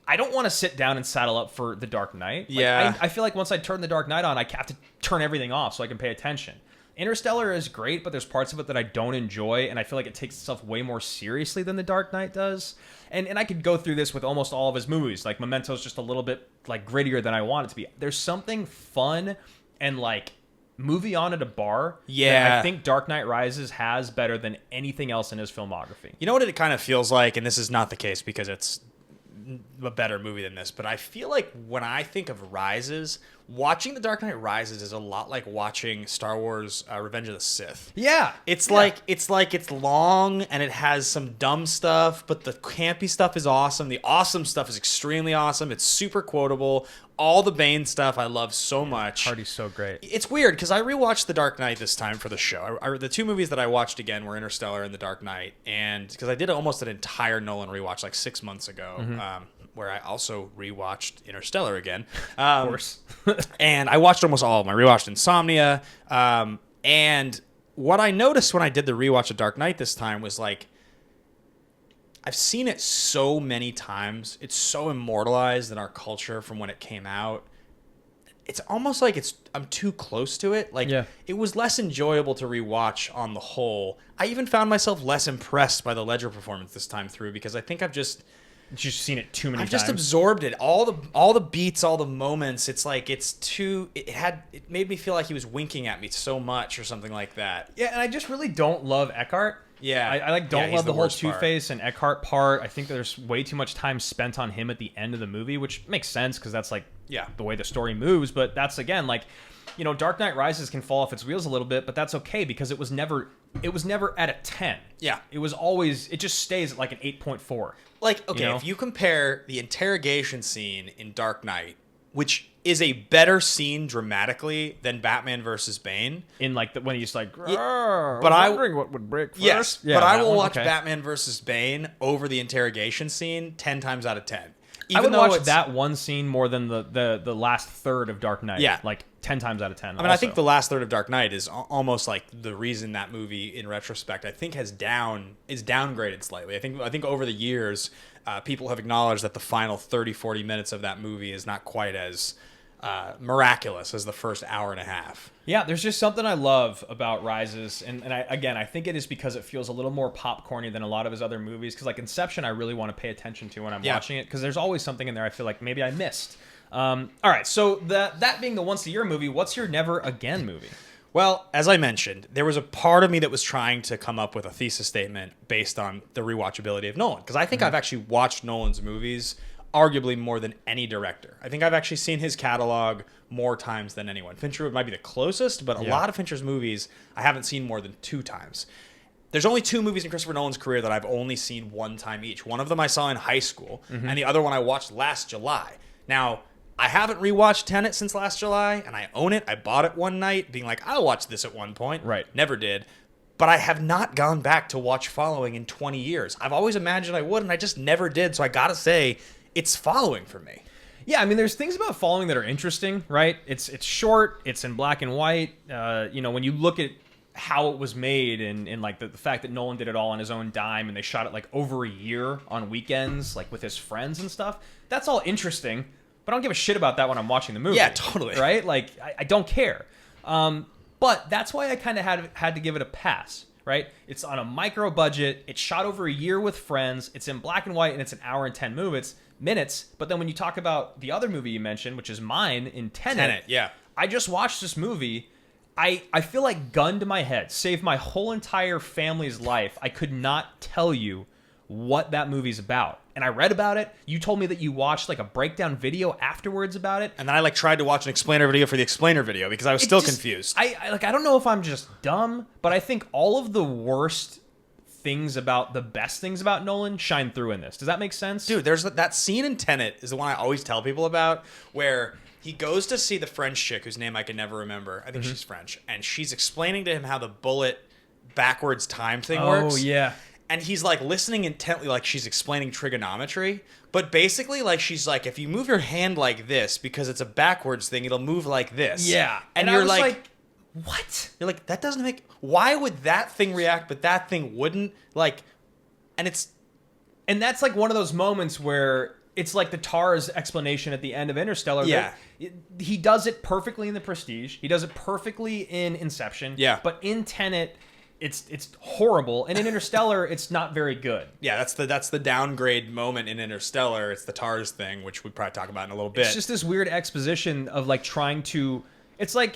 I don't want to sit down and saddle up for The Dark Knight. Like, Yeah. I feel like once I turn The Dark Knight on, I have to turn everything off so I can pay attention. Interstellar is great, but there's parts of it that I don't enjoy, and I feel like it takes itself way more seriously than The Dark Knight does. And I could go through this with almost all of his movies. Like Memento's just a little bit like grittier than I want it to be. There's something fun and like movie on at a bar that I think Dark Knight Rises has better than anything else in his filmography. You know what it kind of feels like, and this is not the case because it's a better movie than this, but I feel like when I think of Rises, watching The Dark Knight Rises is a lot like watching Star Wars Revenge of the Sith. Yeah. It's like it's long and it has some dumb stuff, but the campy stuff is awesome. The awesome stuff is extremely awesome. It's super quotable. All the Bane stuff I love so much. Hardy's so great. It's weird because I rewatched The Dark Knight this time for the show. The two movies that I watched again were Interstellar and The Dark Knight, and because I did almost an entire Nolan rewatch like 6 months ago, where I also rewatched Interstellar again. Of course. And I watched almost all of them. I rewatched Insomnia, and what I noticed when I did the rewatch of Dark Knight this time was like, I've seen it so many times. It's so immortalized in our culture from when it came out. It's almost like I'm too close to it. Like, it was less enjoyable to rewatch on the whole. I even found myself less impressed by the Ledger performance this time through because I think I've just seen it too many times. I've just absorbed it. All the beats, all the moments. It's like it made me feel like he was winking at me so much or something like that. Yeah, and I just really don't love Eckhart. Yeah. I don't he's love the whole worst part. Two-Face and Eckhart part. I think there's way too much time spent on him at the end of the movie, which makes sense because that's like the way the story moves. But that's, again, like, you know, Dark Knight Rises can fall off its wheels a little bit, but that's okay because it was never at a 10. Yeah. It just stays at like an 8.4. Like, okay, You know? if you compare the interrogation scene in Dark Knight, which is a better scene dramatically than Batman versus Bane. In like when he's like, but I wondering what would break first. Yes, Yeah, but I that will one, watch okay. Batman versus Bane over the interrogation scene 10 times out of 10. I would though watch it's- that one scene more than the last thard of Dark Knight. Yeah. Like 10 times out of 10. I mean, I think the last third of Dark Knight is almost like the reason that movie, in retrospect, I think is downgraded slightly. I think over the years, people have acknowledged that the final 30, 40 minutes of that movie is not quite as miraculous as the first hour and a half. Yeah, there's just something I love about Rises, and I think it is because it feels a little more popcorny than a lot of his other movies. Because like Inception, I really want to pay attention to when I'm watching it because there's always something in there I feel like maybe I missed. All right, so that being the once a year movie, what's your never again movie? Well, as I mentioned, there was a part of me that was trying to come up with a thesis statement based on the rewatchability of Nolan. Because I think I've actually watched Nolan's movies arguably more than any director. I think I've actually seen his catalog more times than anyone. Fincher might be the closest, but a lot of Fincher's movies I haven't seen more than 2 times. There's only 2 movies in Christopher Nolan's career that I've only seen 1 time each. One of them I saw in high school, and the other one I watched last July. Now, I haven't rewatched Tenet since last July, and I own it. I bought it one night, being like, I'll watch this at one point. Right. Never did. But I have not gone back to watch Following in 20 years. I've always imagined I would, and I just never did. So I gotta say, it's Following for me. Yeah, I mean, there's things about Following that are interesting, right? It's short, it's in black and white. When you look at how it was made and like the fact that Nolan did it all on his own dime and they shot it like over a year on weekends, like with his friends and stuff, that's all interesting. but I don't give a shit about that when I'm watching the movie. Yeah, totally. Right? Like, I don't care. But that's why I kind of had to give it a pass, right? It's on a micro budget. It's shot over a year with friends. It's in black and white, and it's an hour and 10 minutes. But then when you talk about the other movie you mentioned, which is mine, in Tenet, yeah. I just watched this movie. I feel like gun to my head, saved my whole entire family's life. I could not tell you what that movie's about. And I read about it. You told me that you watched like a breakdown video afterwards about it. And then I like tried to watch an explainer video for the explainer video because I was still confused. I don't know if I'm just dumb, but I think all of the worst things about the best things about Nolan shine through in this. Does that make sense? Dude, there's that scene in Tenet is the one I always tell people about where he goes to see the French chick whose name I can never remember. I think she's French. And she's explaining to him how the bullet backwards time thing works. Oh, yeah. And he's like listening intently like she's explaining trigonometry. But basically like she's like, if you move your hand like this because it's a backwards thing, it'll move like this. Yeah. And I you're was like, what? You're like, that doesn't make... Why would that thing react but that thing wouldn't? Like, and it's... And that's like one of those moments where it's like the TARS explanation at the end of Interstellar. Yeah. He does it perfectly in The Prestige. He does it perfectly in Inception. Yeah. But in Tenet, it's horrible. And in Interstellar, it's not very good. Yeah, that's the downgrade moment in Interstellar. It's the TARS thing, which we'll probably talk about in a little bit. It's just this weird exposition of like trying to... It's like,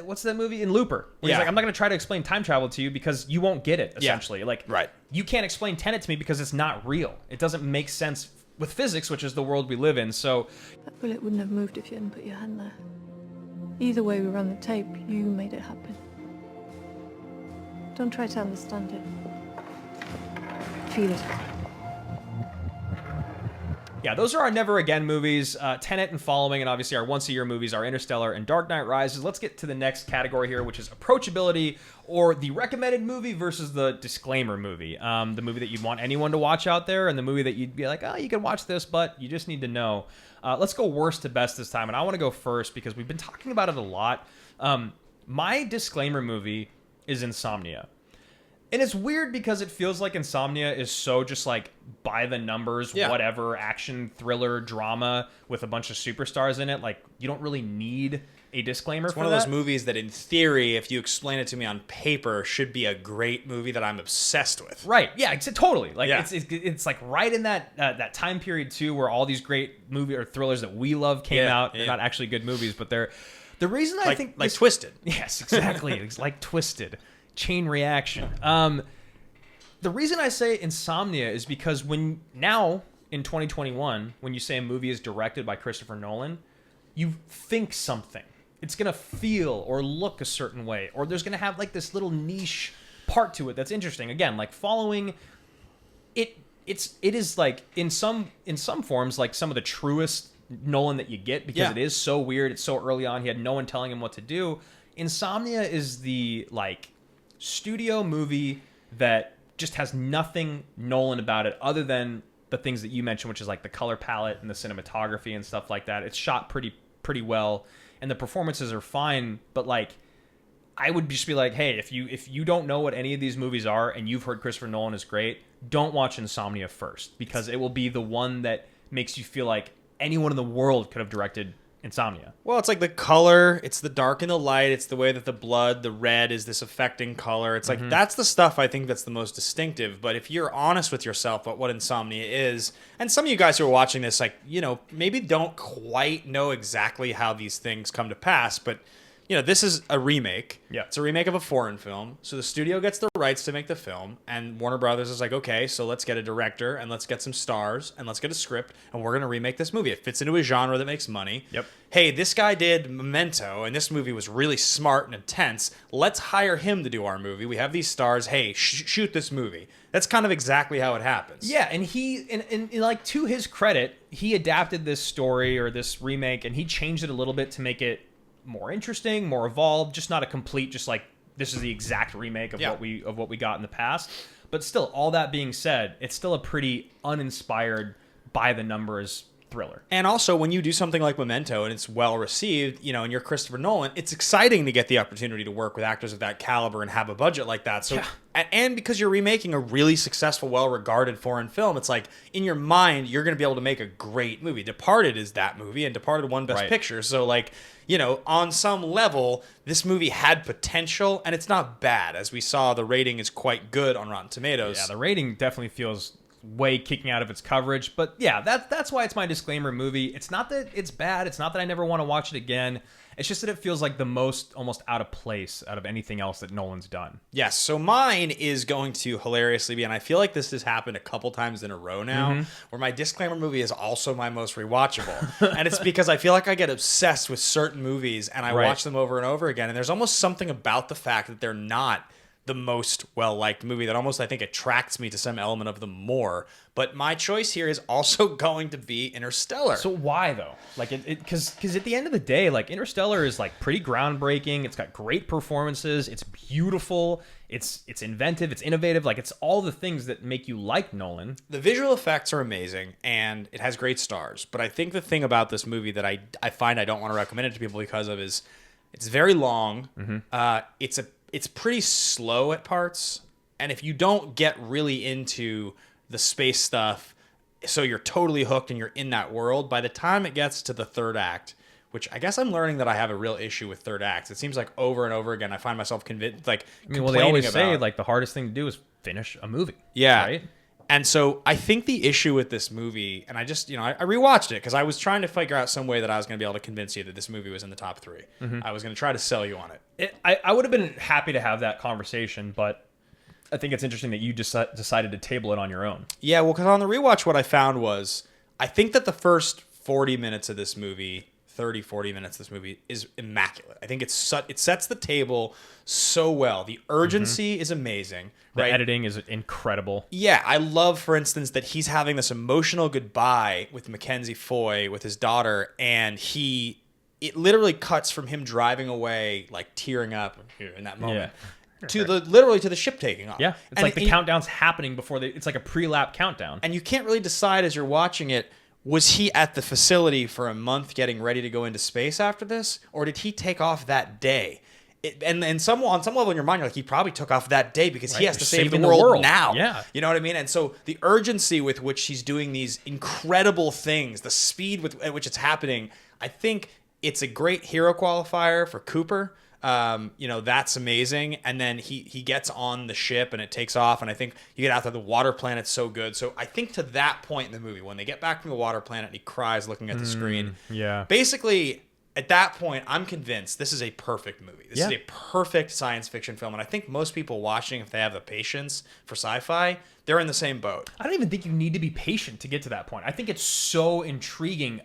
what's that movie? In Looper. Where he's like, I'm not going to try to explain time travel to you because you won't get it, essentially. Yeah. Like, right. You can't explain Tenet to me because it's not real. It doesn't make sense with physics, which is the world we live in. So that bullet wouldn't have moved if you hadn't put your hand there. Either way we run the tape, you made it happen. Don't try to understand it. Feel it. yeah, those are our Never Again movies. Tenet and following, and obviously our once-a-year movies are Interstellar and Dark Knight Rises. Let's get to the next category here, which is Approachability, or the recommended movie versus the disclaimer movie. The movie that you'd want anyone to watch out there, and the movie that you'd be like, oh, you can watch this, but you just need to know. Let's go worst to best this time, and I want to go first because we've been talking about it a lot. My disclaimer movie is Insomnia. And it's weird because it feels like Insomnia is so just like by the numbers, whatever, action, thriller, drama with a bunch of superstars in it. Like, you don't really need a disclaimer for that. It's one of those movies that in theory, if you explain it to me on paper, should be a great movie that I'm obsessed with. Right. Yeah, totally. Like, Yeah. it's like right in that time period too where all these great movie or thrillers that we love came out. They're not actually good movies, but they're... The reason I think... Like Twisted. Yes, exactly. It's like Twisted. Chain reaction. The reason I say Insomnia is because when now in 2021, when you say a movie is directed by Christopher Nolan, you think something. It's gonna feel or look a certain way, or there's gonna have like this little niche part to it that's interesting. Again, like following it. It is like in some forms like some of the truest Nolan that you get because it is so weird. It's so early on. He had no one telling him what to do. Insomnia is the like studio movie that just has nothing Nolan about it other than the things that you mentioned, which is like the color palette and the cinematography and stuff like that. It's shot pretty well, and the performances are fine. But like, I would just be like, hey, if you don't know what any of these movies are and you've heard Christopher Nolan is great, don't watch Insomnia first, because it will be the one that makes you feel like anyone in the world could have directed Insomnia. Well, it's like the color, it's the dark and the light, it's the way that the red is this affecting color. It's like that's the stuff I think that's the most distinctive. But if you're honest with yourself about what Insomnia is, and some of you guys who are watching this, like, you know, maybe don't quite know exactly how these things come to pass, but you know, this is a remake. Yeah. It's a remake of a foreign film. So the studio gets the rights to make the film, and Warner Brothers is like, okay, so let's get a director and let's get some stars and let's get a script, and we're going to remake this movie. It fits into a genre that makes money. Yep. Hey, this guy did Memento, and this movie was really smart and intense. Let's hire him to do our movie. We have these stars. Hey, shoot this movie. That's kind of exactly how it happens. Yeah, and he, and like, to his credit, he adapted this story or this remake, and he changed it a little bit to make it more interesting, more evolved, just not a complete, just like, this is the exact remake of what we got in the past. But still, all that being said, it's still a pretty uninspired, by the numbers thriller. And also, when you do something like Memento and it's well received, you know, and you're Christopher Nolan, it's exciting to get the opportunity to work with actors of that caliber and have a budget like that. So, and because you're remaking a really successful, well-regarded foreign film, it's like in your mind you're going to be able to make a great movie. Departed is that movie, and Departed won Best Picture. So, like, you know, on some level, this movie had potential, and it's not bad. As we saw, the rating is quite good on Rotten Tomatoes. Yeah, the rating definitely feels way kicking out of its coverage, but yeah, that's why it's my disclaimer movie. It's not that it's bad, it's not that I never want to watch it again, it's just that it feels like the most almost out of place out of anything else that Nolan's done. Yes, so mine is going to hilariously be, and I feel like this has happened a couple times in a row now, where my disclaimer movie is also my most rewatchable. And it's because I feel like I get obsessed with certain movies and I watch them over and over again, and there's almost something about the fact that they're not the most well-liked movie that almost, I think, attracts me to some element of them more. But my choice here is also going to be Interstellar. So why, though? Like, because at the end of the day, like, Interstellar is, like, pretty groundbreaking. It's got great performances. It's beautiful. It's inventive. It's innovative. Like, it's all the things that make you like Nolan. The visual effects are amazing, and it has great stars. But I think the thing about this movie that I find I don't want to recommend it to people because of is it's very long. It's pretty slow at parts, and if you don't get really into the space stuff, so you're totally hooked and you're in that world, by the time it gets to the third act, which I guess I'm learning that I have a real issue with third acts. It seems like over and over again I find myself convinced, like, well, they always say, like, the hardest thing to do is finish a movie. Yeah. Right? And so I think the issue with this movie, and I just, you know, I rewatched it because I was trying to figure out some way that I was going to be able to convince you that this movie was in the top 3. I was going to try to sell you on it. I would have been happy to have that conversation, but I think it's interesting that you just decided to table it on your own. Yeah, well, because on the rewatch, what I found was I think that the first 40 minutes of this movie, 40 minutes of this movie is immaculate. I think it sets the table so well. The urgency is amazing. The right? editing is incredible. Yeah, I love, for instance, that he's having this emotional goodbye with Mackenzie Foy, with his daughter, and it literally cuts from him driving away, like tearing up in that moment, literally to the ship taking off. Yeah, it's like the countdown's happening before it's like a pre-lap countdown. And you can't really decide as you're watching it, was he at the facility for a month getting ready to go into space after this, or did he take off that day? On some level in your mind, you're like, he probably took off that day because he has to save the world now. Yeah. You know what I mean? And so the urgency with which he's doing these incredible things, the speed at which it's happening, I think it's a great hero qualifier for Cooper. You know, that's amazing. And then he gets on the ship and it takes off. And I think you get out there, the water planet's so good. So I think to that point in the movie, when they get back from the water planet and he cries looking at the screen, basically at that point, I'm convinced this is a perfect movie. This is a perfect science fiction film. And I think most people watching, if they have the patience for sci-fi, they're in the same boat. I don't even think you need to be patient to get to that point. I think it's so intriguing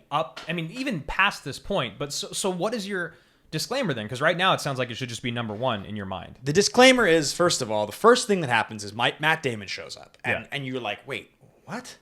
even past this point. But so what is your disclaimer then? Because right now it sounds like it should just be number 1 in your mind. The disclaimer is, first of all, the first thing that happens is Matt Damon shows up. And you're like, wait, what?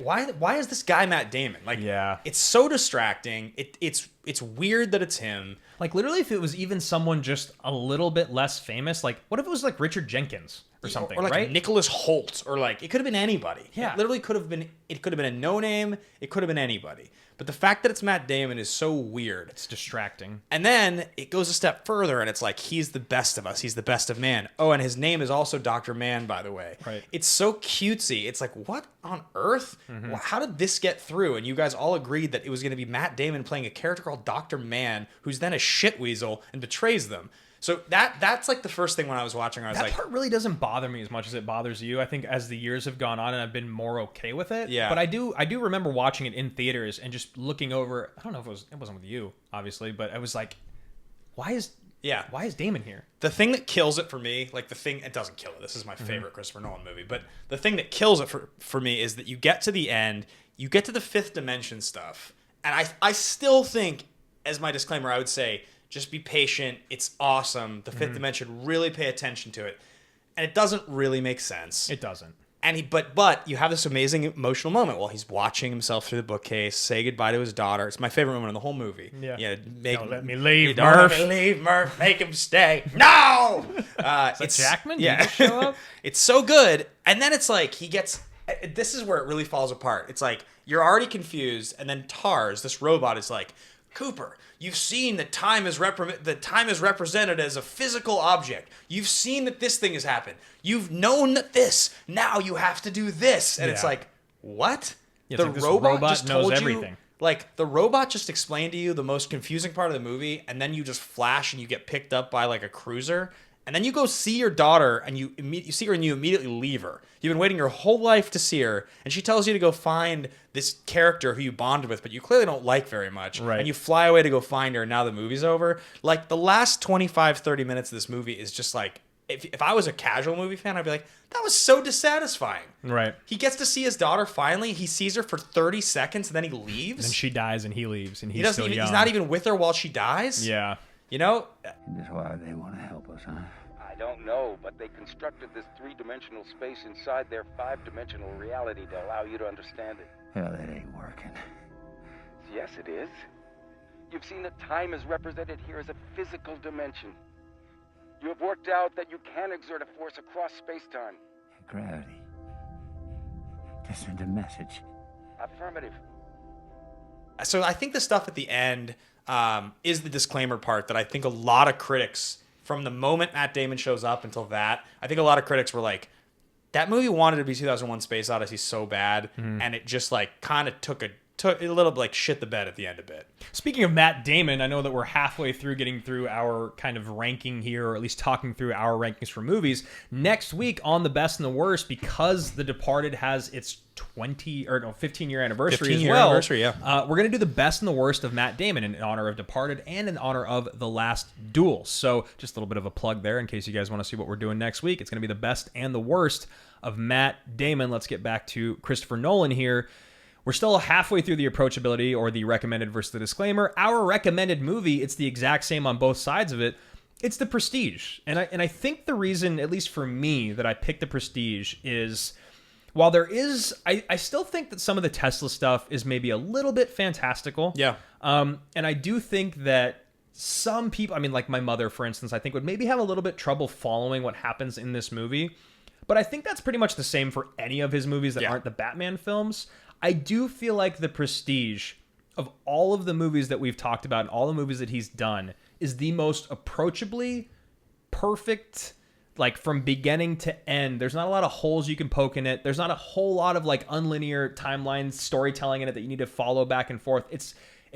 Why is this guy Matt Damon? Like, it's so distracting. It's weird that it's him. Like, literally, if it was even someone just a little bit less famous, like, what if it was like Richard Jenkins or something, or like right? Nicholas Hoult, or like, it could have been anybody. Yeah. It literally could have been a no name. It could have been anybody. But the fact that it's Matt Damon is so weird. It's distracting. And then it goes a step further, and it's like, he's the best of us. He's the best of man. Oh, and his name is also Dr. Man, by the way. Right. It's so cutesy. It's like, what on earth? How did this get through? And you guys all agreed that it was going to be Matt Damon playing a character called Dr. Man, who's then a shitweasel and betrays them. So that's like the first thing when I was watching. I was like, that part really doesn't bother me as much as it bothers you. I think as the years have gone on and I've been more okay with it. Yeah. But I do remember watching it in theaters and just looking over. I don't know if it wasn't with you, obviously, but I was like, why is Damon here? The thing that kills it for me, it doesn't kill it. This is my favorite Christopher Nolan movie, but the thing that kills it for me is that you get to the end, you get to the fifth dimension stuff, and I still think, as my disclaimer, I would say, just be patient. It's awesome. The fifth dimension, really pay attention to it. And it doesn't really make sense. It doesn't. And but you have this amazing emotional moment while he's watching himself through the bookcase, say goodbye to his daughter. It's my favorite moment in the whole movie. Yeah. Don't let me leave, Don't Murph. let me leave, Murph. Make him stay. No! It's Jackman? Yeah. Did he just show up? It's so good. And then it's like he gets... this is where it really falls apart. It's like you're already confused, and then Tars, this robot, is like, Cooper, you've seen that time is represented as a physical object. You've seen that this thing has happened. You've known that this. Now you have to do this, and it's like, what? Yeah, the like this robot just knows told everything. you. Like, the robot just explained to you the most confusing part of the movie, and then you just flash and you get picked up by, like, a cruiser, and then you go see your daughter, and you see her and you immediately leave her. You've been waiting your whole life to see her, and she tells you to go find this character who you bonded with, but you clearly don't like very much, right. and you fly away to go find her, and now the movie's over. Like, the last 25, 30 minutes of this movie is just like, if I was a casual movie fan, I'd be like, that was so dissatisfying. Right. He gets to see his daughter finally. He sees her for 30 seconds, and then he leaves. And she dies, and he leaves, and He he's doesn't still even, young. he's not even with her while she dies. Yeah. You know? That's why they want to help us, huh? I don't know, but they constructed this three-dimensional space inside their five-dimensional reality to allow you to understand it. Hell, that ain't working. Yes, it is. You've seen that time is represented here as a physical dimension. You have worked out that you can exert a force across space-time. Gravity. Just send a message. Affirmative. So I think the stuff at the end is the disclaimer part that I think a lot of critics, from the moment Matt Damon shows up until that, I think a lot of critics were like, that movie wanted to be 2001 Space Odyssey so bad, and it just like kind of took a little like shit the bed at the end a bit. Speaking of Matt Damon, I know that we're halfway through getting through our kind of ranking here, or at least talking through our rankings for movies. Next week on The Best and the Worst, because The Departed has its 15-year anniversary as 15-year well. anniversary, yeah. We're going to do the best and the worst of Matt Damon in honor of Departed and in honor of The Last Duel. So just a little bit of a plug there in case you guys want to see what we're doing next week. It's going to be the best and the worst of Matt Damon. Let's get back to Christopher Nolan here. We're still halfway through the approachability, or the recommended versus the disclaimer. Our recommended movie, it's the exact same on both sides of it. It's The Prestige. And I think the reason, at least for me, that I picked The Prestige is, while there is, I still think that some of the Tesla stuff is maybe a little bit fantastical. Yeah. And I do think that some people, I mean, like my mother, for instance, I think would maybe have a little bit trouble following what happens in this movie. But I think that's pretty much the same for any of his movies that aren't the Batman films. I do feel like The Prestige, of all of the movies that we've talked about and all the movies that he's done, is the most approachably perfect, like from beginning to end. There's not a lot of holes you can poke in it. There's not a whole lot of like unlinear timeline storytelling in it that you need to follow back and forth. It's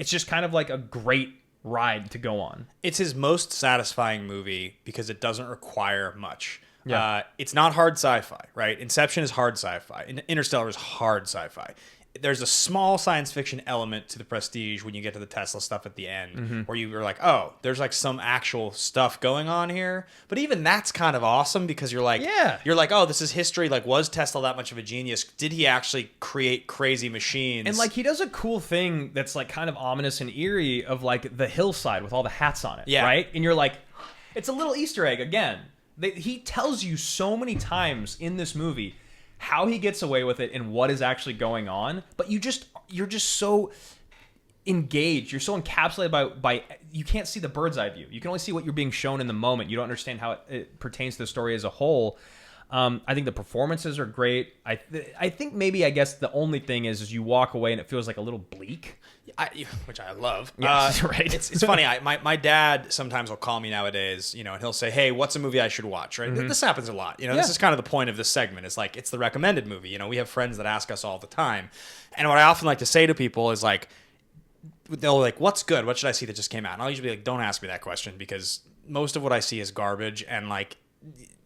just kind of like a great ride to go on. It's his most satisfying movie because it doesn't require much. Yeah. It's not hard sci-fi, right? Inception is hard sci-fi. Interstellar is hard sci-fi. There's a small science fiction element to The Prestige when you get to the Tesla stuff at the end, where you're like, oh, there's like some actual stuff going on here. But even that's kind of awesome because you're like, oh, this is history. Like, was Tesla that much of a genius? Did he actually create crazy machines? And like he does a cool thing that's like kind of ominous and eerie of like the hillside with all the hats on it, right? And you're like, it's a little Easter egg again. He tells you so many times in this movie how he gets away with it and what is actually going on, but you're just so engaged. You're so encapsulated by you can't see the bird's eye view. You can only see what you're being shown in the moment. You don't understand how it pertains to the story as a whole. I think the performances are great. I think maybe, I guess the only thing is you walk away and it feels like a little bleak. Which I love. Yes, right. It's funny. My dad sometimes will call me nowadays, and he'll say, "Hey, what's a movie I should watch?" Right? This happens a lot. This is kind of the point of this segment. It's like it's the recommended movie. We have friends that ask us all the time, and what I often like to say to people is like, they'll like, "What's good? What should I see that just came out?" And I'll usually be like, "Don't ask me that question because most of what I see is garbage," and like,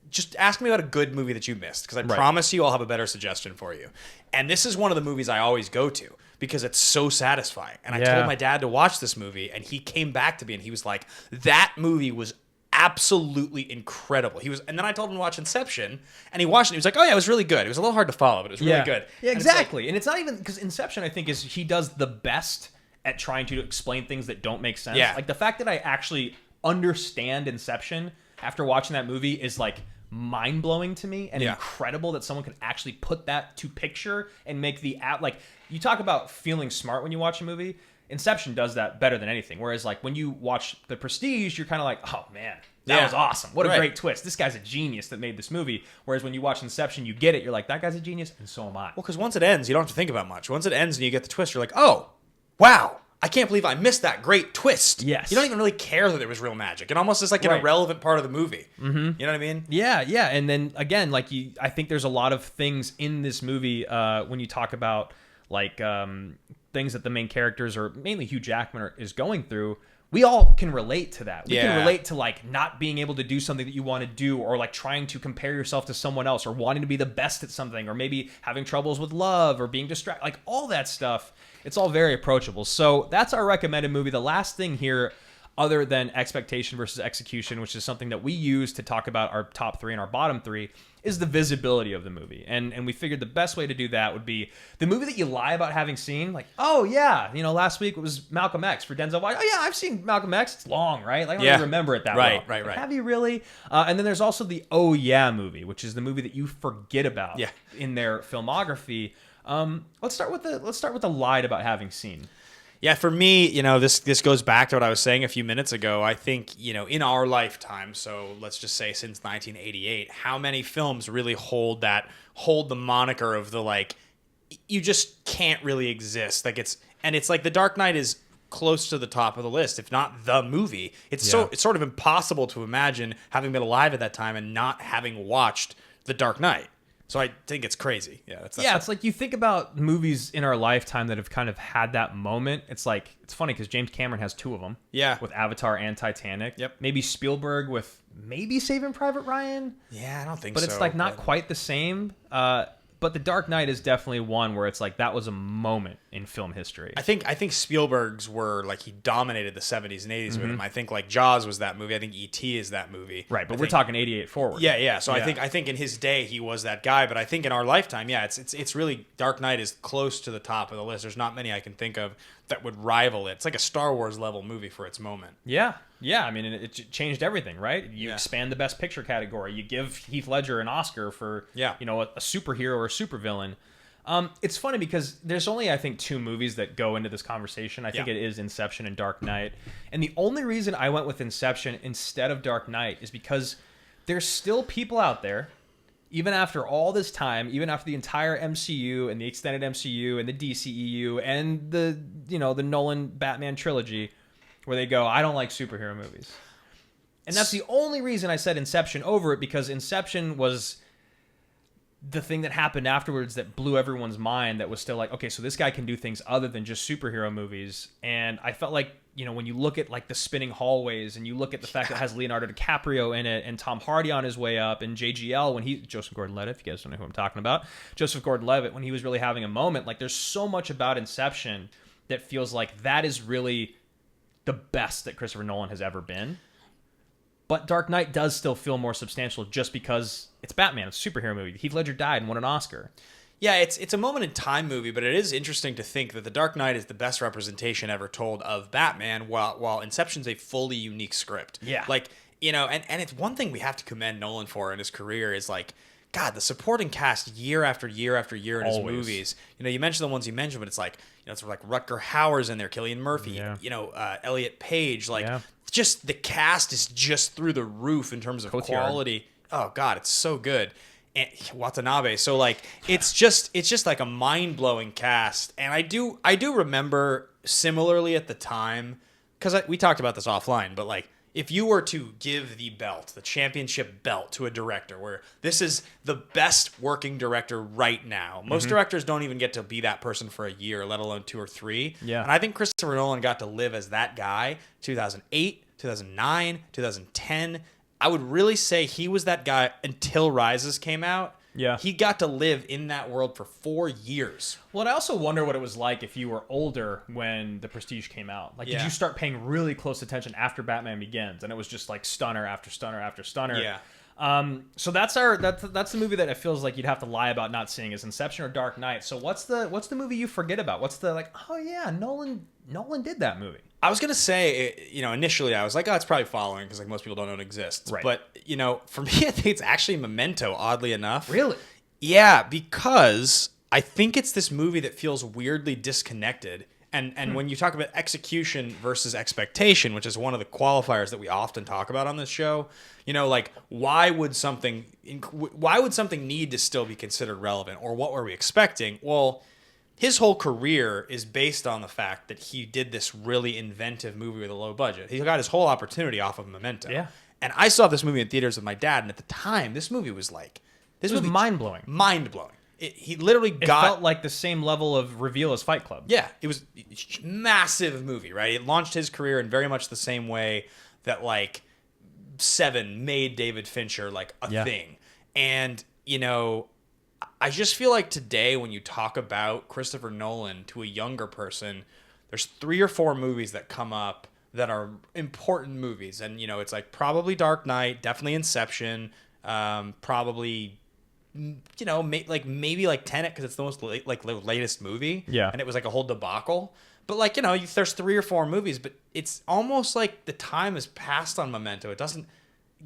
just ask me about a good movie that you missed because I promise you I'll have a better suggestion for you. And this is one of the movies I always go to because it's so satisfying. And I told my dad to watch this movie and he came back to me and he was like, that movie was absolutely incredible. And then I told him to watch Inception and he watched it. He was like, oh yeah, it was really good. It was a little hard to follow, but it was really good. Yeah, exactly. And it's not even because Inception, I think, is he does the best at trying to explain things that don't make sense. Yeah. Like the fact that I actually understand Inception after watching that movie is like mind-blowing to me and incredible that someone could actually put that to picture and make the app. Like, you talk about feeling smart when you watch a movie. Inception does that better than anything. Whereas like when you watch The Prestige, you're kind of like, oh man, that was awesome. What a great twist. This guy's a genius that made this movie. Whereas when you watch Inception, you get it. You're like, that guy's a genius, and so am I. Well, because once it ends, you don't have to think about much. Once it ends and you get the twist, you're like, oh, wow. I can't believe I missed that great twist. Yes. You don't even really care that it was real magic. It almost is like an irrelevant part of the movie. Mm-hmm. You know what I mean? Yeah. And then again, like I think there's a lot of things in this movie when you talk about like things that the main characters, or mainly Hugh Jackman, is going through. We all can relate to that. We can relate to like not being able to do something that you want to do, or like trying to compare yourself to someone else, or wanting to be the best at something, or maybe having troubles with love, or being distracted. Like all that stuff. It's all very approachable. So that's our recommended movie. The last thing here, other than expectation versus execution, which is something that we use to talk about our top 3 and our bottom 3, is the visibility of the movie. And we figured the best way to do that would be the movie that you lie about having seen. Like, oh yeah, last week it was Malcolm X for Denzel Washington. Oh yeah, I've seen Malcolm X. It's long, right? Like, I don't even remember it that well. Right. Like, have you really? And then there's also the oh yeah movie, which is the movie that you forget about in their filmography. Let's start with the lied about having seen. Yeah, for me, this goes back to what I was saying a few minutes ago. I think, in our lifetime, so let's just say since 1988, how many films really hold the moniker of the like, you just can't really exist. Like it's like The Dark Knight is close to the top of the list, if not the movie. It's sort of impossible to imagine having been alive at that time and not having watched The Dark Knight. So I think it's crazy. It's like you think about movies in our lifetime that have kind of had that moment. It's like, it's funny because James Cameron has 2 of them. Yeah. With Avatar and Titanic. Yep. Maybe Spielberg with maybe Saving Private Ryan. Yeah, I don't think so. so. But it's like not quite the same. But The Dark Knight is definitely one where it's like that was a moment in film history. I think Spielberg's were like he dominated the 70s and 80s with him. I think like Jaws was that movie. I think E.T. is that movie. Right, but we're talking 88 forward. Yeah. So I think in his day he was that guy, but I think in our lifetime, it's really Dark Knight is close to the top of the list. There's not many I can think of that would rival it. It's like a Star Wars level movie for its moment. Yeah. I mean, it changed everything, right? You expand the Best Picture category. You give Heath a an Oscar for a superhero or a supervillain. It's funny because there's only, I think, 2 movies that go into this conversation. I think it is Inception and Dark Knight. And the only reason I went with Inception instead of Dark Knight is because there's still people out there, even after all this time, even after the entire MCU and the extended MCU and the DCEU and the Nolan Batman trilogy, where they go, I don't like superhero movies. And that's the only reason I said Inception over it, because Inception was the thing that happened afterwards that blew everyone's mind, that was still like, okay, so this guy can do things other than just superhero movies. And I felt like, when you look at like the spinning hallways and you look at the fact that it has Leonardo DiCaprio in it and Tom Hardy on his way up and JGL Joseph Gordon-Levitt, if you guys don't know who I'm talking about, Joseph Gordon-Levitt, when he was really having a moment, like there's so much about Inception that feels like that is really the best that Christopher Nolan has ever been. But Dark Knight does still feel more substantial just because it's Batman. It's a superhero movie. Heath Ledger died and won an Oscar. Yeah, it's a moment in time movie, but it is interesting to think that The Dark Knight is the best representation ever told of Batman, while Inception's a fully unique script. Yeah. Like, and it's one thing we have to commend Nolan for in his career is like, God, the supporting cast year after year after year in his movies. You mentioned the ones you mentioned, but it's like, it's like Rutger Hauer's in there, Cillian Murphy, Elliot Page, just the cast is just through the roof in terms of quality. Oh God, it's so good. And Watanabe. So like, it's just like a mind blowing cast. And I do remember similarly at the time, because we talked about this offline, but like, if you were to give the championship belt to a director, where this is the best working director right now, most directors don't even get to be that person for a year, let alone 2 or 3. Yeah. And I think Christopher Nolan got to live as that guy 2008, 2009, 2010. I would really say he was that guy until Rises came out. Yeah. He got to live in that world for 4 years. Well, and I also wonder what it was like if you were older when The Prestige came out. Like, did you start paying really close attention after Batman Begins? And it was just like stunner after stunner after stunner. Yeah. So that's the movie that it feels like you'd have to lie about not seeing, is Inception or Dark Knight. So what's the movie you forget about? What's the like, oh yeah, Nolan did that movie. I was going to say, initially I was like, oh, it's probably Following, because like most people don't know it exists. Right. But, for me, I think it's actually Memento, oddly enough. Really? Yeah, because I think it's this movie that feels weirdly disconnected. And when you talk about execution versus expectation, which is one of the qualifiers that we often talk about on this show, you know, like why would something need to still be considered relevant, or what were we expecting? Well, his whole career is based on the fact that he did this really inventive movie with a low budget. He got his whole opportunity off of Memento. Yeah. And I saw this movie in theaters with my dad, and at the time, this movie was like... This was mind-blowing. Mind-blowing. He literally It felt like the same level of reveal as Fight Club. Yeah, it was a massive movie, right? It launched his career in very much the same way that, like, Seven made David Fincher, like, a thing. And, you know, I just feel like today when you talk about Christopher Nolan to a younger person, there's 3 or 4 movies that come up that are important movies. And, you know, it's like probably Dark Knight, definitely Inception, probably... you know, maybe like Tenet because it's the most latest movie. Yeah. And it was like a whole debacle. But like, you know, there's 3 or 4 movies, but it's almost like the time has passed on Memento. It doesn't...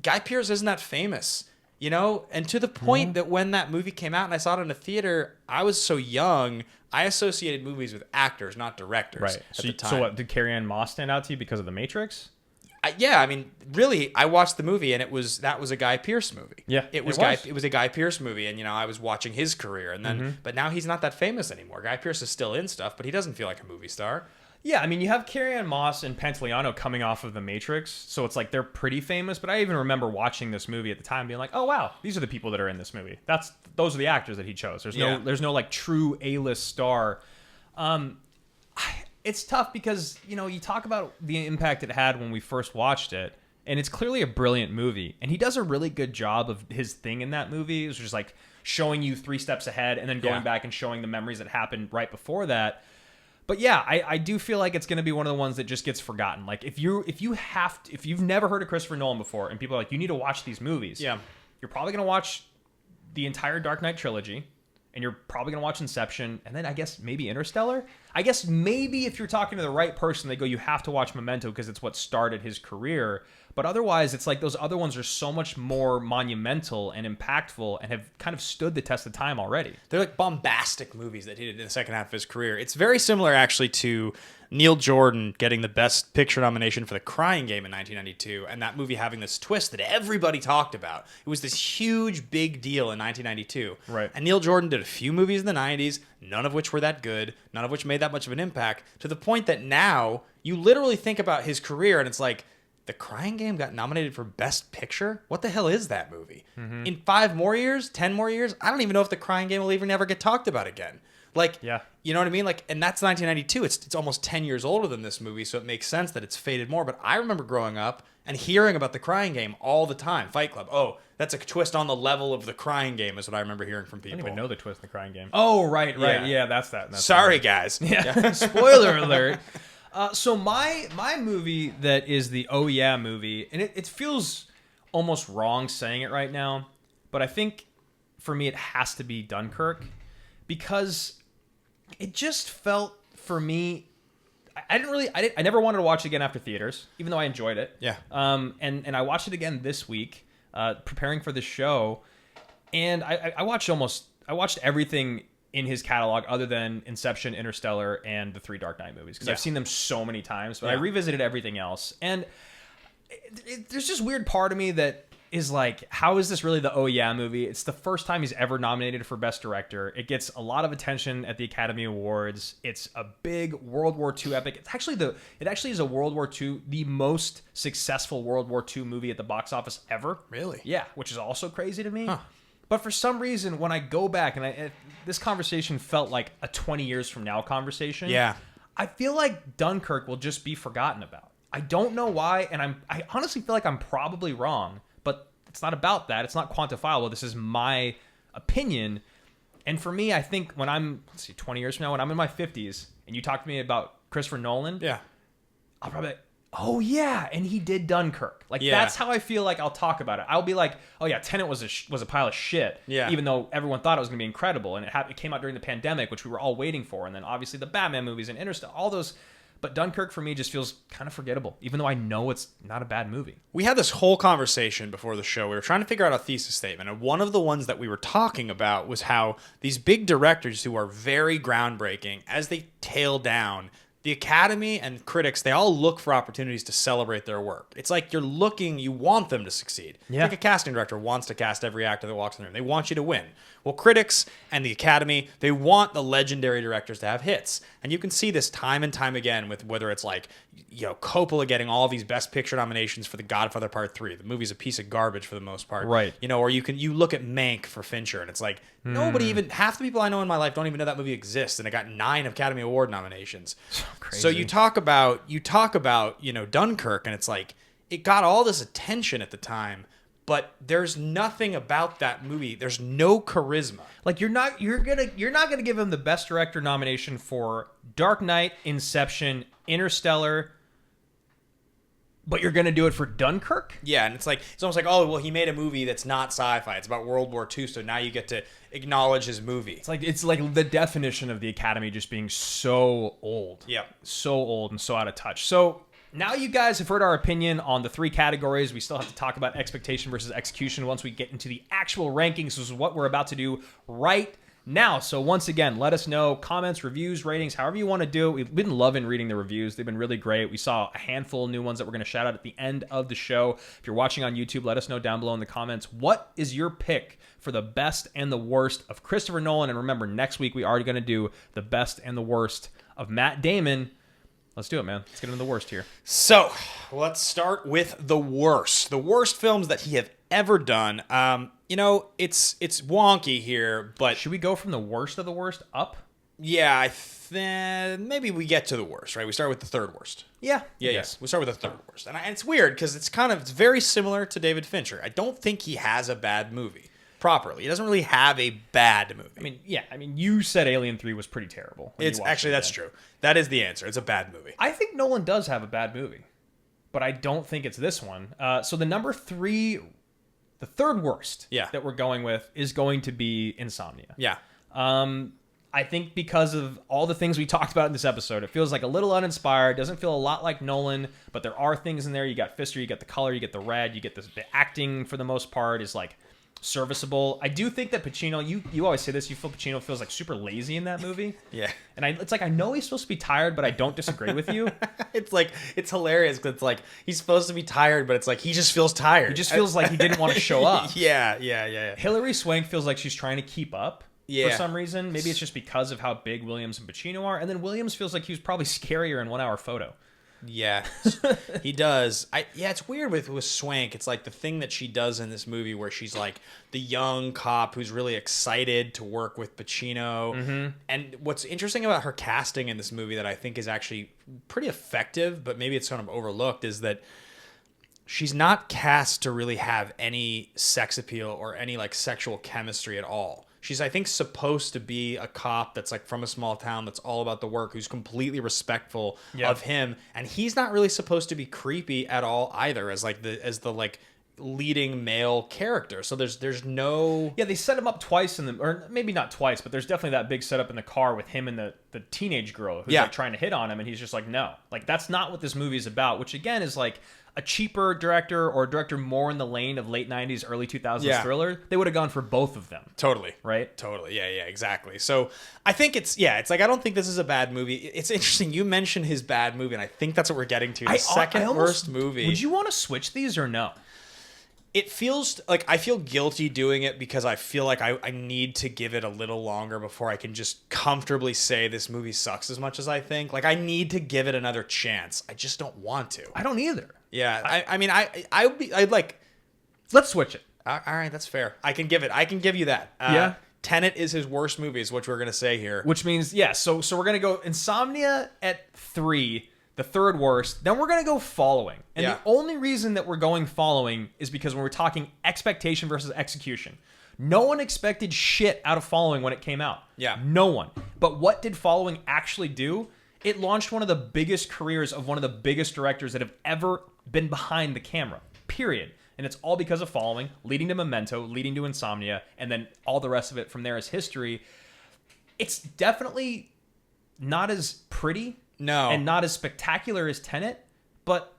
Guy Pearce isn't that famous, you know? And to the point that when that movie came out and I saw it in a theater, I was so young, I associated movies with actors, not directors at the time. So what, did Carrie-Anne Moss stand out to you because of The Matrix? Yeah, I mean, really, I watched the movie and that was a Guy Pearce movie. Yeah, it was a Guy Pearce movie, and you know, I was watching his career, and then, but now he's not that famous anymore. Guy Pearce is still in stuff, but he doesn't feel like a movie star. Yeah, I mean, you have Carrie-Anne Moss and Pantoliano coming off of The Matrix, so it's like they're pretty famous. But I even remember watching this movie at the time, being like, "Oh wow, these are the people that are in this movie. Those are the actors that he chose. There's no like true A-list star." It's tough because, you know, you talk about the impact it had when we first watched it, and it's clearly a brilliant movie. And he does a really good job of his thing in that movie. It's just like showing you 3 steps ahead and then going back and showing the memories that happened right before that. But yeah, I do feel like it's going to be one of the ones that just gets forgotten. Like if you've never heard of Christopher Nolan before and people are like, you need to watch these movies. Yeah. You're probably going to watch the entire Dark Knight trilogy. And you're probably going to watch Inception, and then I guess maybe Interstellar. I guess maybe if you're talking to the right person, they go, you have to watch Memento because it's what started his career. But otherwise, it's like those other ones are so much more monumental and impactful and have kind of stood the test of time already. They're like bombastic movies that he did in the second half of his career. It's very similar, actually, to Neil Jordan getting the Best Picture nomination for The Crying Game in 1992, and that movie having this twist that everybody talked about. It was this huge, big deal in 1992. Right. And Neil Jordan did a few movies in the 90s, none of which were that good, none of which made that much of an impact, to the point that now you literally think about his career and it's like, The Crying Game got nominated for Best Picture? What the hell is that movie? In 5 more years, 10 more years, I don't even know if The Crying Game will even ever get talked about again. Like, you know what I mean? Like, and that's 1992. It's almost 10 years older than this movie, so it makes sense that it's faded more. But I remember growing up and hearing about The Crying Game all the time. Fight Club. Oh, that's a twist on the level of The Crying Game is what I remember hearing from people. I didn't even know the twist in The Crying Game. Oh, right. Yeah, that's that. Sorry, guys. Yeah. Spoiler alert. So my movie that is the oh yeah movie, and it feels almost wrong saying it right now, but I think for me it has to be Dunkirk, because it just felt for me, I never wanted to watch it again after theaters, even though I enjoyed it. Yeah. And I watched it again this week, preparing for this show, and I watched everything in his catalog other than Inception, Interstellar, and the 3 Dark Knight movies, because I've seen them so many times, but I revisited everything else. And there's just weird part of me that is like, how is this really the oh yeah movie? It's the first time he's ever nominated for Best Director. It gets a lot of attention at the Academy Awards. It's a big World War II epic. It actually is a World War II, the most successful World War II movie at the box office ever. Really? Yeah, which is also crazy to me. Huh. But for some reason, when I go back, and this conversation felt like a 20 years from now conversation. Yeah. I feel like Dunkirk will just be forgotten about. I don't know why, and I honestly feel like I'm probably wrong, but it's not about that. It's not quantifiable. This is my opinion. And for me, I think when I'm, 20 years from now, when I'm in my 50s, and you talk to me about Christopher Nolan, I'll probably like, oh yeah, and he did Dunkirk. Like that's how I feel like I'll talk about it. I'll be like, oh yeah, Tenet was a pile of shit. Yeah. Even though everyone thought it was gonna be incredible, and it came out during the pandemic, which we were all waiting for, and then obviously the Batman movies and Interstellar, all those. But Dunkirk for me just feels kind of forgettable, even though I know it's not a bad movie. We had this whole conversation before the show. We were trying to figure out a thesis statement, and one of the ones that we were talking about was how these big directors who are very groundbreaking, as they tail down, the Academy and critics, they all look for opportunities to celebrate their work. It's like you want them to succeed. Yeah. It's like a casting director wants to cast every actor that walks in the room. They want you to win. Well, critics and the Academy, they want the legendary directors to have hits. And you can see this time and time again with whether it's like, Coppola getting all these Best Picture nominations for The Godfather Part 3. The movie's a piece of garbage for the most part. Right. Or you look at Mank for Fincher, and it's like, nobody even, half the people I know in my life don't even know that movie exists, and it got 9 Academy Award nominations. So crazy. So you talk about, Dunkirk, and it's like, it got all this attention at the time, but there's nothing about that movie. There's no charisma. Like you're not gonna give him the Best Director nomination for Dark Knight, Inception, Interstellar, but you're gonna do it for Dunkirk? Yeah, and it's almost like, oh, well, he made a movie that's not sci-fi. It's about World War II, so now you get to acknowledge his movie. It's like the definition of the Academy just being so old. Yeah. So old and so out of touch. So now you guys have heard our opinion on the 3 categories. We still have to talk about expectation versus execution once we get into the actual rankings. This is what we're about to do right now. So once again, let us know, comments, reviews, ratings, however you want to do it. We've been loving reading the reviews. They've been really great. We saw a handful of new ones that we're going to shout out at the end of the show. If you're watching on YouTube, let us know down below in the comments. What is your pick for the best and the worst of Christopher Nolan? And remember, next week we are going to do the best and the worst of Matt Damon. Let's do it, man. Let's get into the worst here. So let's start with the worst. The worst films that he have ever done. It's wonky here, but Should we go from the worst of the worst up? yeah, maybe we get to the worst, right? We start with the third worst. Yeah. Yes. We start with the third worst. And it's weird because it's very similar to David Fincher. I don't think he has a bad movie properly. He doesn't really have a bad movie. I mean, you said Alien 3 was pretty terrible. That's true. That is the answer. It's a bad movie. I think Nolan does have a bad movie, but I don't think it's this one. So the number 3, the third worst that we're going with is going to be Insomnia. Yeah. I think because of all the things we talked about in this episode, it feels like a little uninspired, doesn't feel a lot like Nolan, but there are things in there. You got Pfister, you get the color, you get the red, you get the acting for the most part is like serviceable. I do think that Pacino, you always say this, you feel Pacino feels like super lazy in that movie. Yeah. And it's like, I know he's supposed to be tired, but I don't disagree with you. It's hilarious because it's like he's supposed to be tired, but it's like he just feels tired. He just feels like he didn't want to show up. Yeah. Hilary Swank feels like she's trying to keep up Yeah. for some reason. Maybe it's just because of how big Williams and Pacino are. And then Williams feels like he was probably scarier in 1 Hour Photo. Yeah, he does. It's weird with Swank. It's like the thing that she does in this movie where she's like the young cop who's really excited to work with Pacino. Mm-hmm. And what's interesting about her casting in this movie that I think is actually pretty effective, but maybe it's kind of overlooked, is that she's not cast to really have any sex appeal or any like sexual chemistry at all. She's, I think, supposed to be a cop that's like from a small town that's all about the work, who's completely respectful of him, and he's not really supposed to be creepy at all either, as the leading male character. So there's no they set him up twice or maybe not twice, but there's definitely that big setup in the car with him and the teenage girl who's like trying to hit on him, and he's just like, no, like that's not what this movie is about. Which again is like a cheaper director or a director more in the lane of late 90s, early 2000s thriller, they would have gone for both of them. Totally. Right? Totally. Yeah, exactly. So I think it's like, I don't think this is a bad movie. It's interesting. You mentioned his bad movie, and I think that's what we're getting to. The second worst movie. Would you want to switch these or no? It feels like I feel guilty doing it because I feel like I need to give it a little longer before I can just comfortably say this movie sucks as much as I think. Like, I need to give it another chance. I just don't want to. I don't either. Yeah. I'd like... Let's switch it. All right, that's fair. I can give you that. Yeah. Tenet is his worst movie, is what we're going to say here. Which means, so we're going to go Insomnia at 3, the third worst. Then we're going to go Following. And the only reason that we're going Following is because when we're talking expectation versus execution, no one expected shit out of Following when it came out. Yeah. No one. But what did Following actually do? It launched one of the biggest careers of one of the biggest directors that have ever been behind the camera, period. And it's all because of Following, leading to Memento, leading to Insomnia, and then all the rest of it from there is history. It's definitely not as pretty and not as spectacular as Tenet, but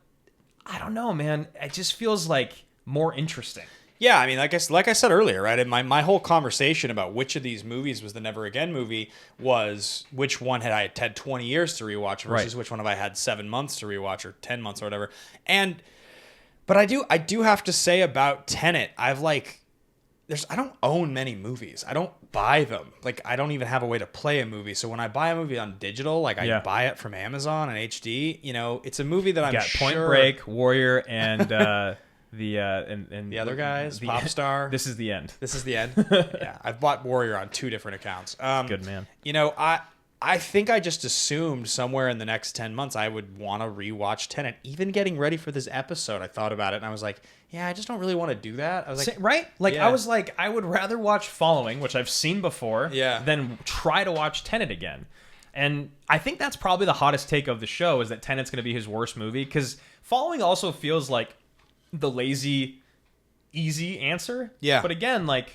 I don't know, man. It just feels like more interesting. Yeah, I mean, like I said earlier, right? And my whole conversation about which of these movies was the Never Again movie was which one had I had 20 years to rewatch versus which one have I had 7 months to rewatch or 10 months or whatever. But I do have to say about Tenet, I don't own many movies. I don't buy them. Like, I don't even have a way to play a movie. So when I buy a movie on digital, like I buy it from Amazon and HD, you know, it's a movie that I'm sure... Point Break, Warrior, and the other guys, Popstar. This is the end. This is the end. Yeah, I've bought Warrior on 2 different accounts. Good man. You know, I think I just assumed somewhere in the next 10 months I would want to rewatch Tenet. Even getting ready for this episode, I thought about it and I was like, yeah, I just don't really want to do that. I was like, right? Like, yeah. I was like, I would rather watch Following, which I've seen before, than try to watch Tenet again. And I think that's probably the hottest take of the show, is that Tenet's going to be his worst movie, because Following also feels like the lazy, easy answer. Yeah. But again, like...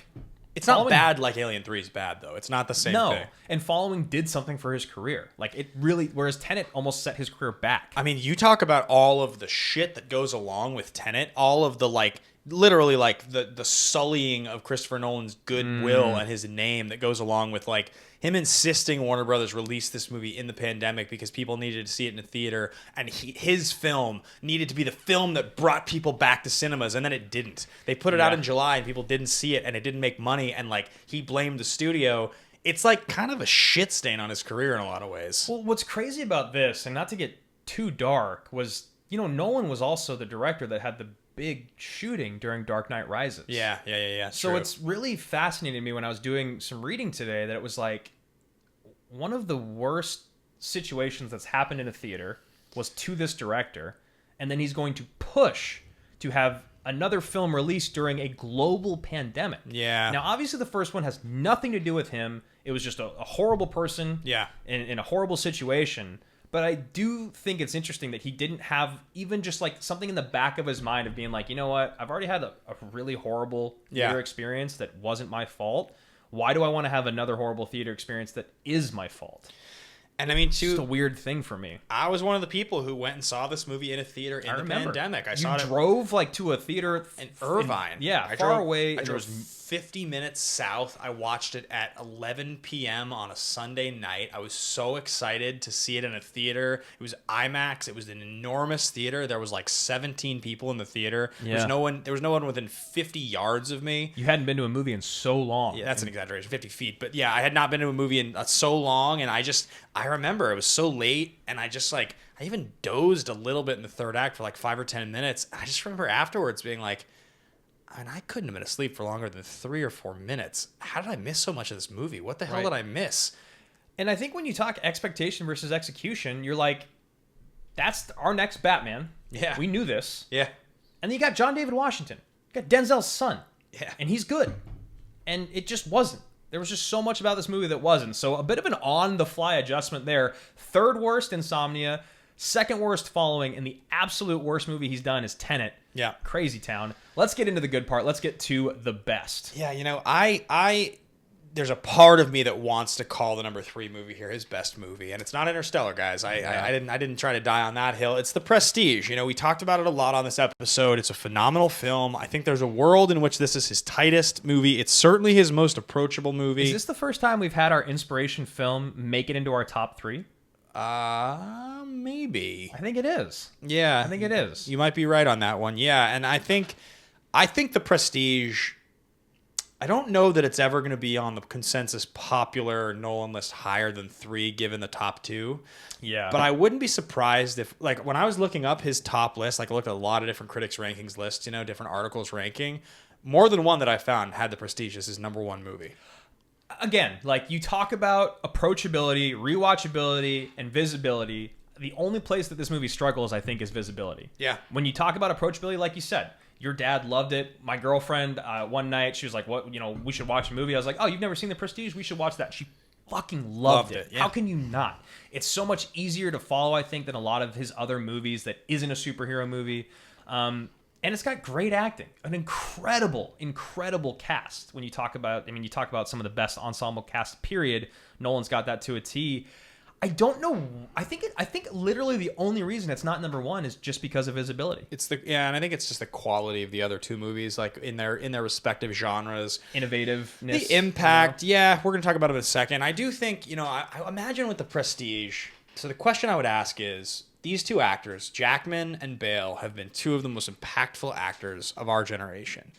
It's not bad like Alien 3 is bad, though. It's not the same thing. And Following did something for his career. Like, it really... Whereas Tenet almost set his career back. I mean, you talk about all of the shit that goes along with Tenet, all of the, like, literally, like, the sullying of Christopher Nolan's goodwill and his name that goes along with, like, him insisting Warner Brothers release this movie in the pandemic because people needed to see it in a theater, and his film needed to be the film that brought people back to cinemas, and then it didn't. They put it out in July, and people didn't see it, and it didn't make money, and, like, he blamed the studio. It's, like, kind of a shit stain on his career in a lot of ways. Well, what's crazy about this, and not to get too dark, was, you know, Nolan was also the director that had the big shooting during Dark Knight Rises. Yeah. So true. it's really fascinating to me when I was doing some reading today that it was like one of the worst situations that's happened in a theater was to this director, and then he's going to push to have another film released during a global pandemic. Yeah. Now, obviously, the first one has nothing to do with him. It was just a horrible person in a horrible situation. But I do think it's interesting that he didn't have even just like something in the back of his mind of being like, you know what? I've already had a really horrible theater experience that wasn't my fault. Why do I want to have another horrible theater experience that is my fault? And I mean, it's just a weird thing for me. I was one of the people who went and saw this movie in a theater in the pandemic. I drove like to a theater in Irvine. Far away. I drove 50 minutes south. I watched it at 11 p.m. on a Sunday night. I was so excited to see it in a theater. It was IMAX. It was an enormous theater. There was like 17 people in the theater. Yeah. There was no one within 50 yards of me. You hadn't been to a movie in so long. Yeah, that's an exaggeration. 50 feet. But yeah, I had not been to a movie in so long, and I remember it was so late, and I even dozed a little bit in the third act for like 5 or 10 minutes. I just remember afterwards being like, I mean, I couldn't have been asleep for longer than 3 or 4 minutes. How did I miss so much of this movie? What the hell did I miss? And I think when you talk expectation versus execution, you're like, that's our next Batman. Yeah. We knew this. Yeah. And then you got John David Washington. You got Denzel's son. Yeah. And he's good. And it just wasn't. There was just so much about this movie that wasn't. So a bit of an on-the-fly adjustment there. Third worst, Insomnia. Second worst, Following. And the absolute worst movie he's done is Tenet. Yeah. Crazy town. Let's get into the good part. Let's get to the best. Yeah, you know, there's a part of me that wants to call the number 3 movie here his best movie, and it's not Interstellar, guys. I didn't try to die on that hill. It's The Prestige. You know, we talked about it a lot on this episode. It's a phenomenal film. I think there's a world in which this is his tightest movie. It's certainly his most approachable movie. Is this the first time we've had our inspiration film make it into our top 3? Maybe. I think it is. Yeah. I think it is. You might be right on that one. Yeah, and I think The Prestige, I don't know that it's ever going to be on the consensus popular Nolan list higher than 3 given the top 2. Yeah. But I wouldn't be surprised if, like, when I was looking up his top list, like I looked at a lot of different critics rankings lists, you know, different articles ranking, more than one that I found had The Prestige as his number 1 movie. Again, like you talk about approachability, rewatchability, and visibility. The only place that this movie struggles, I think, is visibility. Yeah. When you talk about approachability, like you said, your dad loved it. My girlfriend, one night, she was like, "What? You know, we should watch a movie." I was like, "Oh, you've never seen The Prestige? We should watch that." She fucking loved it. Yeah. How can you not? It's so much easier to follow, I think, than a lot of his other movies that isn't a superhero movie. And it's got great acting, an incredible cast. When you talk about, you talk about some of the best ensemble cast, period. Nolan's got that to a T. I don't know. I think literally the only reason it's not number one is just because of visibility. And I think it's just the quality of the other two movies, like in their respective genres, Innovativeness, the impact. Yeah, we're gonna talk about it in a second. I do think I imagine with The Prestige. So the question I would ask is, these two actors, Jackman and Bale, have been two of the most impactful actors of our generation.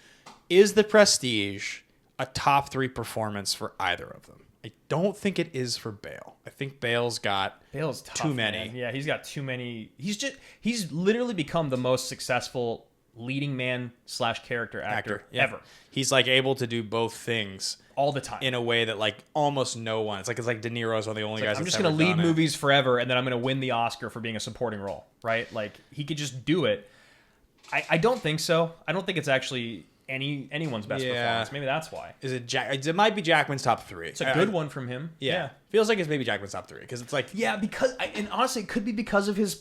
Is The Prestige a top 3 performance for either of them? I don't think it is for Bale. I think Bale's got tough, too many. Man. Yeah, he's got too many. He's literally become the most successful leading man / character actor ever. He's like able to do both things all the time in a way that like almost no one. It's like De Niro's one of the only guys. I'm just gonna lead movies forever, and then I'm gonna win the Oscar for being a supporting role, right? Like he could just do it. I don't think so. I don't think it's actually anyone's best performance. Maybe that's why. Is it It might be Jackman's top 3. It's a good one from him. Yeah. Feels like it's maybe Jackman's top 3 because it's like and honestly, it could be because of his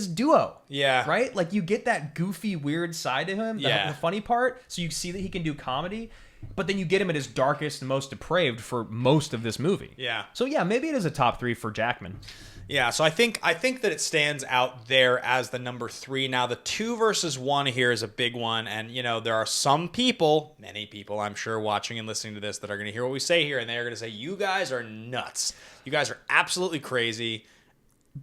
duo. Yeah. Right. Like you get that goofy, weird side to him. The funny part. So you see that he can do comedy, but then you get him at his darkest and most depraved for most of this movie. Yeah. So yeah, maybe it is a top 3 for Jackman. Yeah, so I think that it stands out there as the number 3. Now, the 2 versus 1 here is a big one, and there are some people, many people, I'm sure, watching and listening to this that are going to hear what we say here, and they're going to say, "You guys are nuts. You guys are absolutely crazy."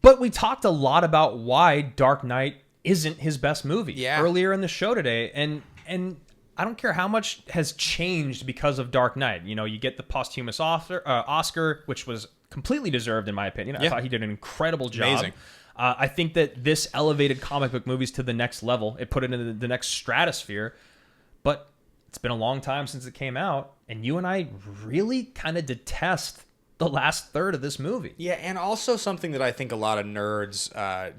But we talked a lot about why Dark Knight isn't his best movie earlier in the show today, and I don't care how much has changed because of Dark Knight. You get the posthumous Oscar, which was completely deserved in my opinion. I thought he did an incredible job. Amazing. I think that this elevated comic book movies to the next level. It put it in the next stratosphere. But it's been a long time since it came out, and you and I really kind of detest the last third of this movie. Yeah, and also something that I think a lot of nerds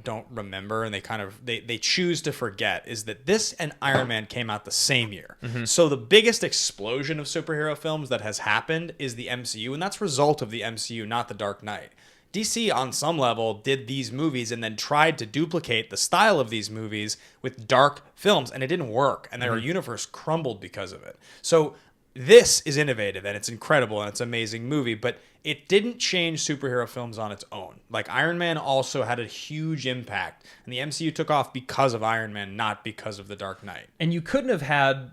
don't remember, and they choose to forget, is that this and Iron Man came out the same year. Mm-hmm. So the biggest explosion of superhero films that has happened is the MCU, and that's a result of the MCU, not the Dark Knight. DC, on some level, did these movies and then tried to duplicate the style of these movies with dark films, and it didn't work, and their universe crumbled because of it. So this is innovative, and it's incredible, and it's an amazing movie, but it didn't change superhero films on its own. Like, Iron Man also had a huge impact, and the MCU took off because of Iron Man, not because of The Dark Knight. And you couldn't have had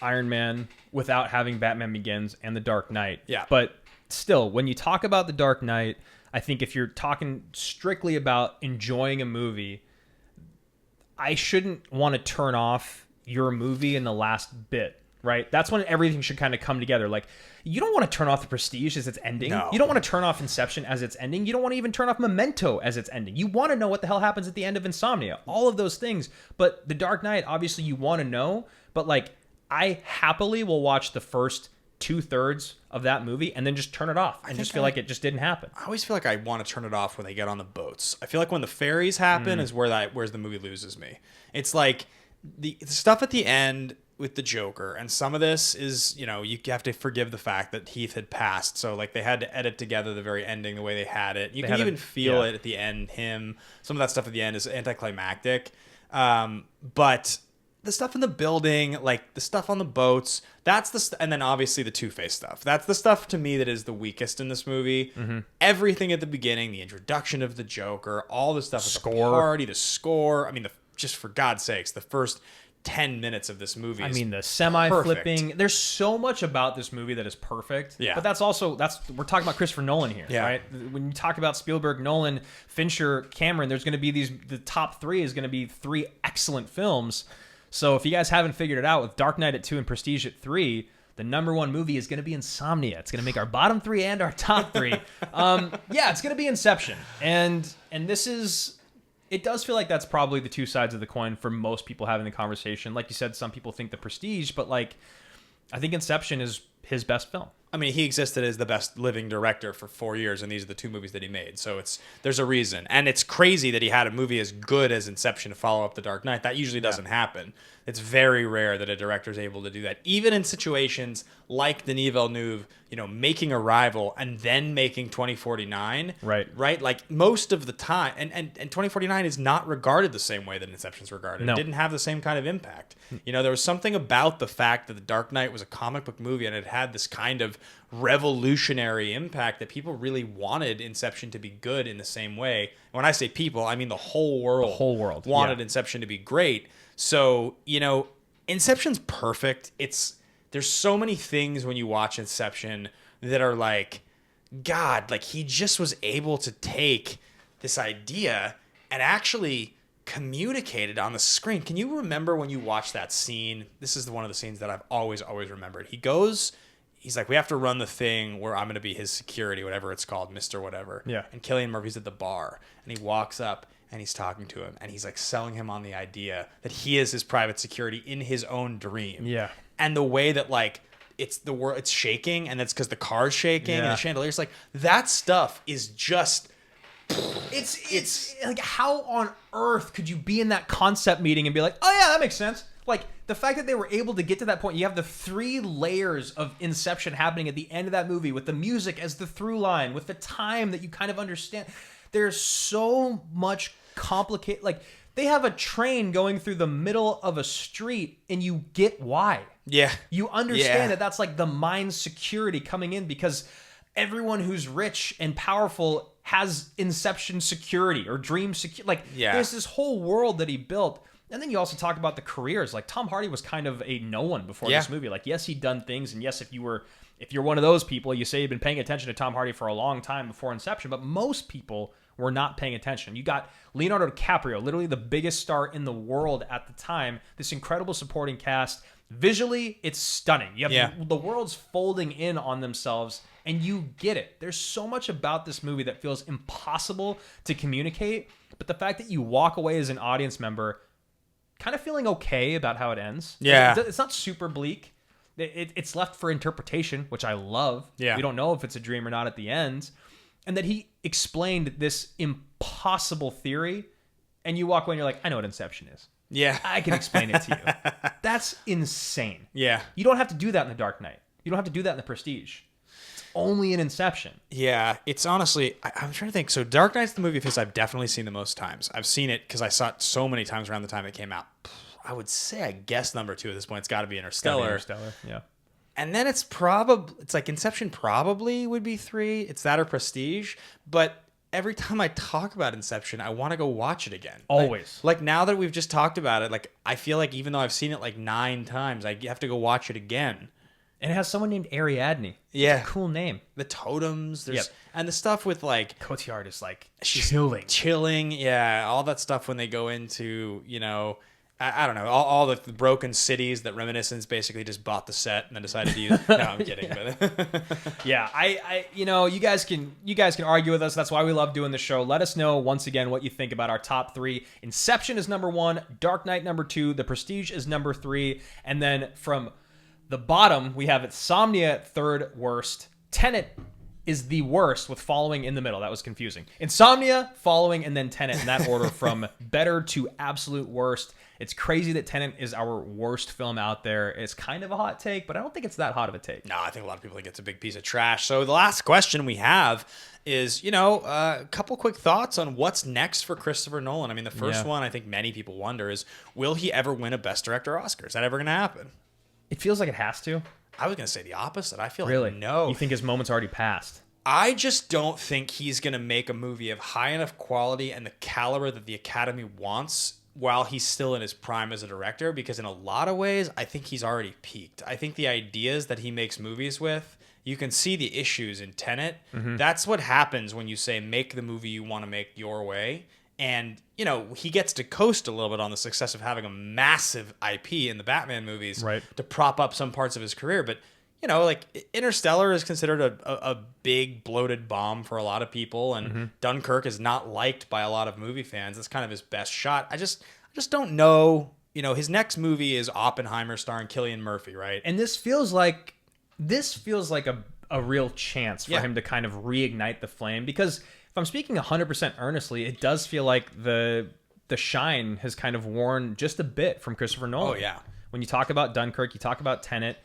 Iron Man without having Batman Begins and The Dark Knight. Yeah. But still, when you talk about The Dark Knight, I think if you're talking strictly about enjoying a movie, I shouldn't want to turn off your movie in the last bit. Right? That's when everything should kind of come together. Like, you don't want to turn off The Prestige as it's ending. No. You don't want to turn off Inception as it's ending. You don't want to even turn off Memento as it's ending. You want to know what the hell happens at the end of Insomnia. All of those things. But The Dark Knight, obviously you want to know. But, like, I happily will watch the first 2/3 of that movie and then just turn it off. I just feel like it just didn't happen. I always feel like I want to turn it off when they get on the boats. I feel like when the ferries happen is where the movie loses me. It's like the stuff at the end with the Joker, and some of this is, you have to forgive the fact that Heath had passed, so like they had to edit together the very ending the way they had it. You can even feel it at the end. Some of that stuff at the end is anticlimactic, but the stuff in the building, like the stuff on the boats, that's and then obviously the Two-Face stuff. That's the stuff to me that is the weakest in this movie. Mm-hmm. Everything at the beginning, the introduction of the Joker, all the stuff at the party, the score. I mean, just for God's sakes, the first 10 minutes of this movie. The semi-flipping. There's so much about this movie that is perfect. Yeah. But we're talking about Christopher Nolan here, right? When you talk about Spielberg, Nolan, Fincher, Cameron, there's going to be the top 3 is going to be 3 excellent films. So if you guys haven't figured it out, with Dark Knight at 2 and Prestige at 3, the number 1 movie is going to be Insomnia. It's going to make our bottom 3 and our top 3. It's going to be Inception. And this is... It does feel like that's probably the two sides of the coin for most people having the conversation. Like you said, some people think The Prestige, but like, I think Inception is his best film. I mean, he existed as the best living director for 4 years, and these are the 2 movies that he made. So there's a reason. And it's crazy that he had a movie as good as Inception to follow up The Dark Knight. That usually doesn't happen. It's very rare that a director is able to do that. Even in situations like Denis Villeneuve, making Arrival and then making 2049. Right? Like, most of the time, and 2049 is not regarded the same way that Inception's regarded. No. It didn't have the same kind of impact. There was something about the fact that The Dark Knight was a comic book movie and it had this kind of revolutionary impact that people really wanted Inception to be good in the same way. When I say people, I mean the whole world. The whole world wanted Inception to be great. So, you know, Inception's perfect. There's so many things when you watch Inception that are like, God, like he just was able to take this idea and actually communicate it on the screen. Can you remember when you watched that scene? This is one of the scenes that I've always remembered. He's like, we have to run the thing where I'm going to be his security, whatever it's called, Mr. Whatever. Yeah. And Cillian Murphy's at the bar and he walks up and he's talking to him and he's like selling him on the idea that he is his private security in his own dream. Yeah. And the way that like it's shaking and that's because the car's shaking and the chandelier's like, that stuff is just it's like, how on earth could you be in that concept meeting and be like, oh yeah, that makes sense? Like the fact that they were able to get to that point, you have the 3 layers of Inception happening at the end of that movie with the music as the through line, with the time that you kind of understand. There's so much complicated, like they have a train going through the middle of a street and you get why. Yeah. You understand that that's like the mind's security coming in because everyone who's rich and powerful has Inception security or dream security. Like there's this whole world that he built. And then you also talk about the careers. Like Tom Hardy was kind of a no one before this movie. Like, yes, he'd done things. And yes, if you're one of those people, you say you've been paying attention to Tom Hardy for a long time before Inception, but most people were not paying attention. You got Leonardo DiCaprio, literally the biggest star in the world at the time, this incredible supporting cast. Visually, it's stunning. You have the world's folding in on themselves, and you get it. There's so much about this movie that feels impossible to communicate, but the fact that you walk away as an audience member kind of feeling okay about how it ends. Yeah. It's not super bleak. It's left for interpretation, which I love. Yeah. We don't know if it's a dream or not at the end. And that he explained this impossible theory, and you walk away and you're like, I know what Inception is. Yeah. I can explain it to you. That's insane. Yeah. You don't have to do that in The Dark Knight. You don't have to do that in The Prestige. It's only in Inception. Yeah. It's honestly, I'm trying to think. So Dark Knight's the movie of his I've definitely seen the most times. I've seen it because I saw it so many times around the time it came out. I would say, I guess number 2 at this point, it's got to be Interstellar. Yeah. And then it's like Inception probably would be 3. It's that or Prestige. But every time I talk about Inception, I want to go watch it again. Always. Like now that we've just talked about it, like I feel like even though I've seen it like 9 times, I have to go watch it again. And it has someone named Ariadne. Yeah. It's a cool name. The totems, and the stuff with like Cotillard is like she's chilling. Yeah, all that stuff when they go into, you know, I don't know, all the broken cities that Reminiscence basically just bought the set and then decided to use. No, I'm kidding. But yeah, I you know, you guys can argue with us. That's why we love doing the show. Let us know once again what you think about our top 3. Inception is number 1, Dark Knight number 2, The Prestige is number 3, and then from the bottom we have Insomnia 3rd worst. Tenet is the worst with Following in the middle. That was confusing. Insomnia, Following, and then Tenet in that order from better to absolute worst. It's crazy that Tenet is our worst film out there. It's kind of a hot take, but I don't think it's that hot of a take. No, I think a lot of people think it's a big piece of trash. So the last question we have is, you know, a couple quick thoughts on what's next for Christopher Nolan. I mean, the first one I think many people wonder is, will he ever win a Best Director Oscar? Is that ever going to happen? It feels like it has to. I was going to say the opposite. I feel really? Like no. You think his moment's already passed? I just don't think he's going to make a movie of high enough quality and the caliber that the Academy wants while he's still in his prime as a director, because in a lot of ways, I think he's already peaked. I think the ideas that he makes movies with, you can see the issues in Tenet. Mm-hmm. That's what happens when you say, make the movie you want to make your way. And, you know, he gets to coast a little bit on the success of having a massive IP in the Batman movies to prop up some parts of his career. But, you know, like Interstellar is considered a big bloated bomb for a lot of people, and Dunkirk is not liked by a lot of movie fans. It's kind of his best shot. I just don't know. You know, his next movie is Oppenheimer starring Cillian Murphy, right? And this feels like a real chance for him to kind of reignite the flame, because if I'm speaking 100% earnestly, it does feel like the shine has kind of worn just a bit from Christopher Nolan. Oh yeah. When you talk about Dunkirk, you talk about Tenet.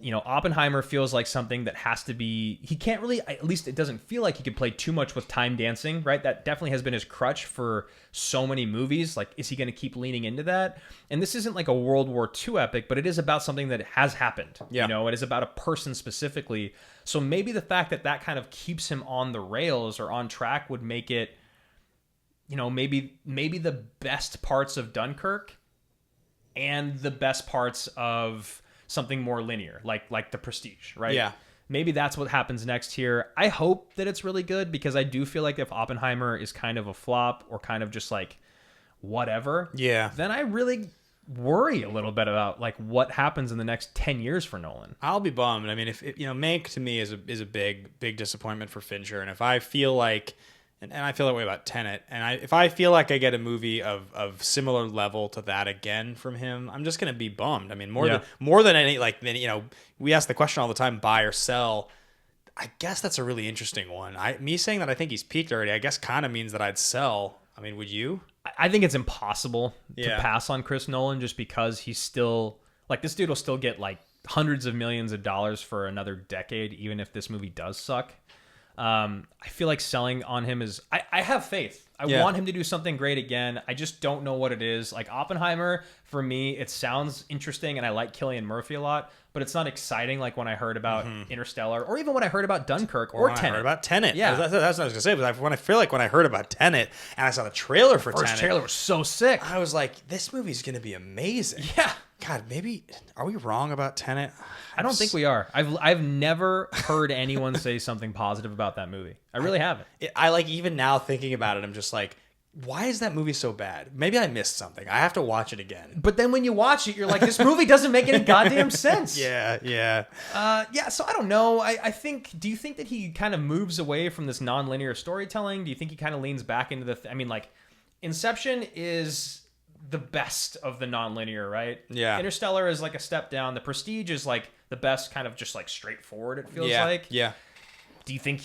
Oppenheimer feels like something that has to be, he can't really, at least it doesn't feel like he could play too much with time dancing, right? That definitely has been his crutch for so many movies. Like, is he going to keep leaning into that? And this isn't like a World War II epic, but it is about something that has happened. Yeah. It is about a person specifically. So maybe the fact that that kind of keeps him on the rails or on track would make it, maybe the best parts of Dunkirk and the best parts of something more linear, like The Prestige, right? Yeah. Maybe that's what happens next here. I hope that it's really good, because I do feel like if Oppenheimer is kind of a flop or kind of just like whatever, then I really worry a little bit about like what happens in the next 10 years for Nolan. I'll be bummed. I mean, if Mank to me is a big disappointment for Fincher, and if I feel like, and I feel that way about Tenet, and if I feel like I get a movie of similar level to that again from him, I'm just gonna be bummed. I mean, more than any, like, we ask the question all the time, buy or sell. I guess that's a really interesting one. Me saying that I think he's peaked already, I guess kind of means that I'd sell. I mean, would you? I think it's impossible to pass on Chris Nolan, just because he's still, like, this dude will still get like hundreds of millions of dollars for another decade, even if this movie does suck. I feel like selling on him is, I have faith. I want him to do something great again. I just don't know what it is. Like Oppenheimer, for me, it sounds interesting, and I like Cillian Murphy a lot, but it's not exciting like when I heard about Interstellar, or even when I heard about Dunkirk or Tenet. I heard about Tenet. Yeah. That's what I was going to say. But when I heard about Tenet and I saw the trailer for Tenet. First trailer was so sick. I was like, this movie's going to be amazing. Yeah. God, maybe, are we wrong about Tenet? I don't think we are. I've never heard anyone say something positive about that movie. I really haven't. I like, even now thinking about it, I'm just like, why is that movie so bad? Maybe I missed something. I have to watch it again. But then when you watch it, you're like, this movie doesn't make any goddamn sense. Yeah. So I don't know. Do you think that he kind of moves away from this non-linear storytelling? Do you think he kind of leans back into the, Inception is the best of the non-linear, right? Yeah. Interstellar is like a step down. The Prestige is like the best, kind of just like straightforward, it feels like. Yeah. Do you think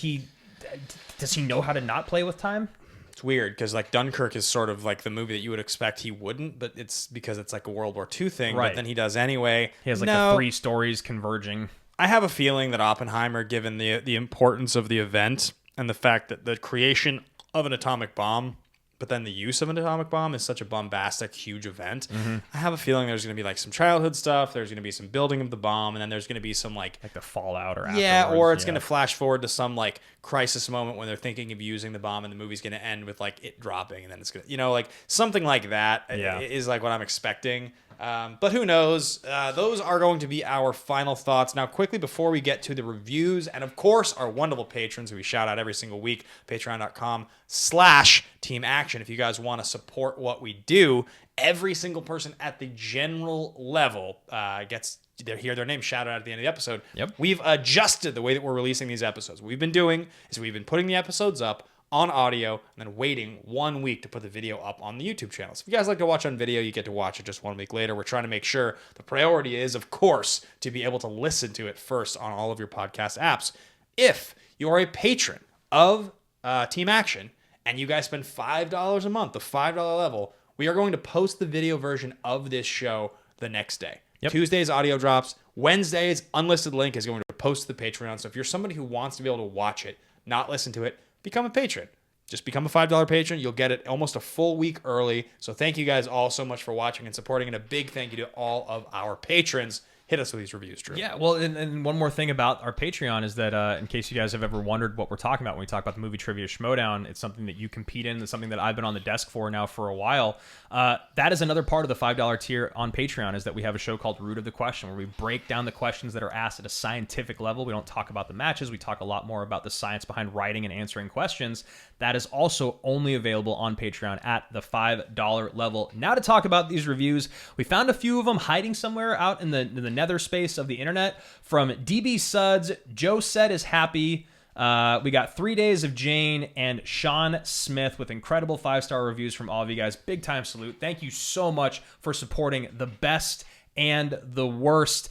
does he know how to not play with time? It's weird, because like Dunkirk is sort of like the movie that you would expect he wouldn't, but it's because it's like a World War II thing, right. But then he does anyway. He has like the three stories converging. I have a feeling that Oppenheimer, given the importance of the event and the fact that the creation of an atomic bomb, but then the use of an atomic bomb is such a bombastic, huge event. I have a feeling there's going to be like some childhood stuff. There's going to be some building of the bomb, and then there's going to be some like the fallout or or it's going to flash forward to some like crisis moment when they're thinking of using the bomb, and the movie's going to end with like it dropping, and then it's going to, like something like that is like what I'm expecting. But who knows? Those are going to be our final thoughts. Now, quickly before we get to the reviews, and of course our wonderful patrons who we shout out every single week, patreon.com/Team Action. If you guys want to support what we do, every single person at the general level gets hear their name shouted out at the end of the episode. Yep. We've adjusted the way that we're releasing these episodes. What we've been doing is we've been putting the episodes up on audio and then waiting 1 week to put the video up on the YouTube channel. So if you guys like to watch on video, you get to watch it just 1 week later. We're trying to make sure the priority is, of course, to be able to listen to it first on all of your podcast apps. If you are a patron of Team Action and you guys spend $5 a month, the $5 level, we are going to post the video version of this show the next day. Yep. Tuesday's audio drops. Wednesday's unlisted link is going to post to the Patreon. So if you're somebody who wants to be able to watch it, not listen to it, become a patron. Just become a $5 patron. You'll get it almost a full week early. So thank you guys all so much for watching and supporting. And a big thank you to all of our patrons. Hit us with these reviews, Drew. Yeah, well, and one more thing about our Patreon is that in case you guys have ever wondered what we're talking about when we talk about the movie Trivia Schmodown, it's something that you compete in. It's something that I've been on the desk for now for a while. That is another part of the $5 tier on Patreon, is that we have a show called Root of the Question, where we break down the questions that are asked at a scientific level. We don't talk about the matches. We talk a lot more about the science behind writing and answering questions. That is also only available on Patreon at the $5 level. Now to talk about these reviews, we found a few of them hiding somewhere out in the nether space of the internet. From DB Suds, Joe Said is happy. We got 3 Days of Jane and Sean Smith with incredible 5-star reviews from all of you guys. Big time salute. Thank you so much for supporting the best and the worst.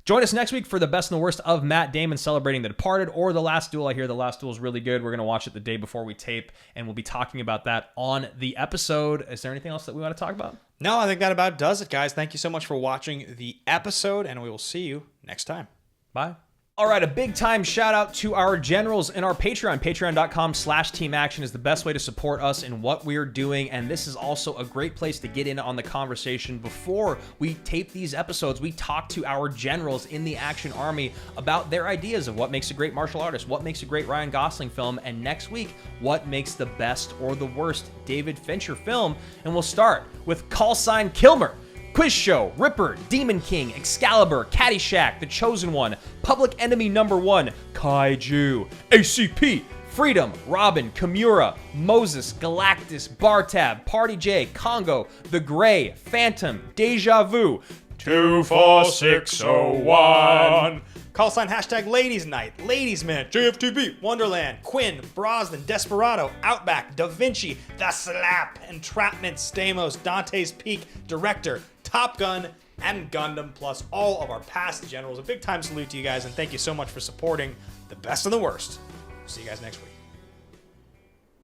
Join us next week for the best and the worst of Matt Damon celebrating The Departed, or The Last Duel. I hear The Last Duel is really good. We're going to watch it the day before we tape, and we'll be talking about that on the episode. Is there anything else that we want to talk about? No, I think that about does it, guys. Thank you so much for watching the episode, and we will see you next time. Bye. All right, a big time shout out to our generals in our Patreon. Patreon.com/Team Action is the best way to support us in what we're doing. And this is also a great place to get in on the conversation. Before we tape these episodes, we talk to our generals in the Action Army about their ideas of what makes a great martial artist, what makes a great Ryan Gosling film, and next week, what makes the best or the worst David Fincher film. And we'll start with Call Sign Kilmer, Quiz Show, Ripper, Demon King, Excalibur, Caddyshack, The Chosen One, Public Enemy #1, Kaiju, ACP, Freedom, Robin, Kimura, Moses, Galactus, Bartab, Party J, Congo, The Gray, Phantom, Deja Vu, 24601. Call sign hashtag Ladies Night, Ladies Minute, JFTB, Wonderland, Quinn, Brosnan, Desperado, Outback, Da Vinci, The Slap, Entrapment, Stamos, Dante's Peak, Director, Top Gun, and Gundam, plus all of our past generals. A big time salute to you guys, and thank you so much for supporting the best and the worst. See you guys next week.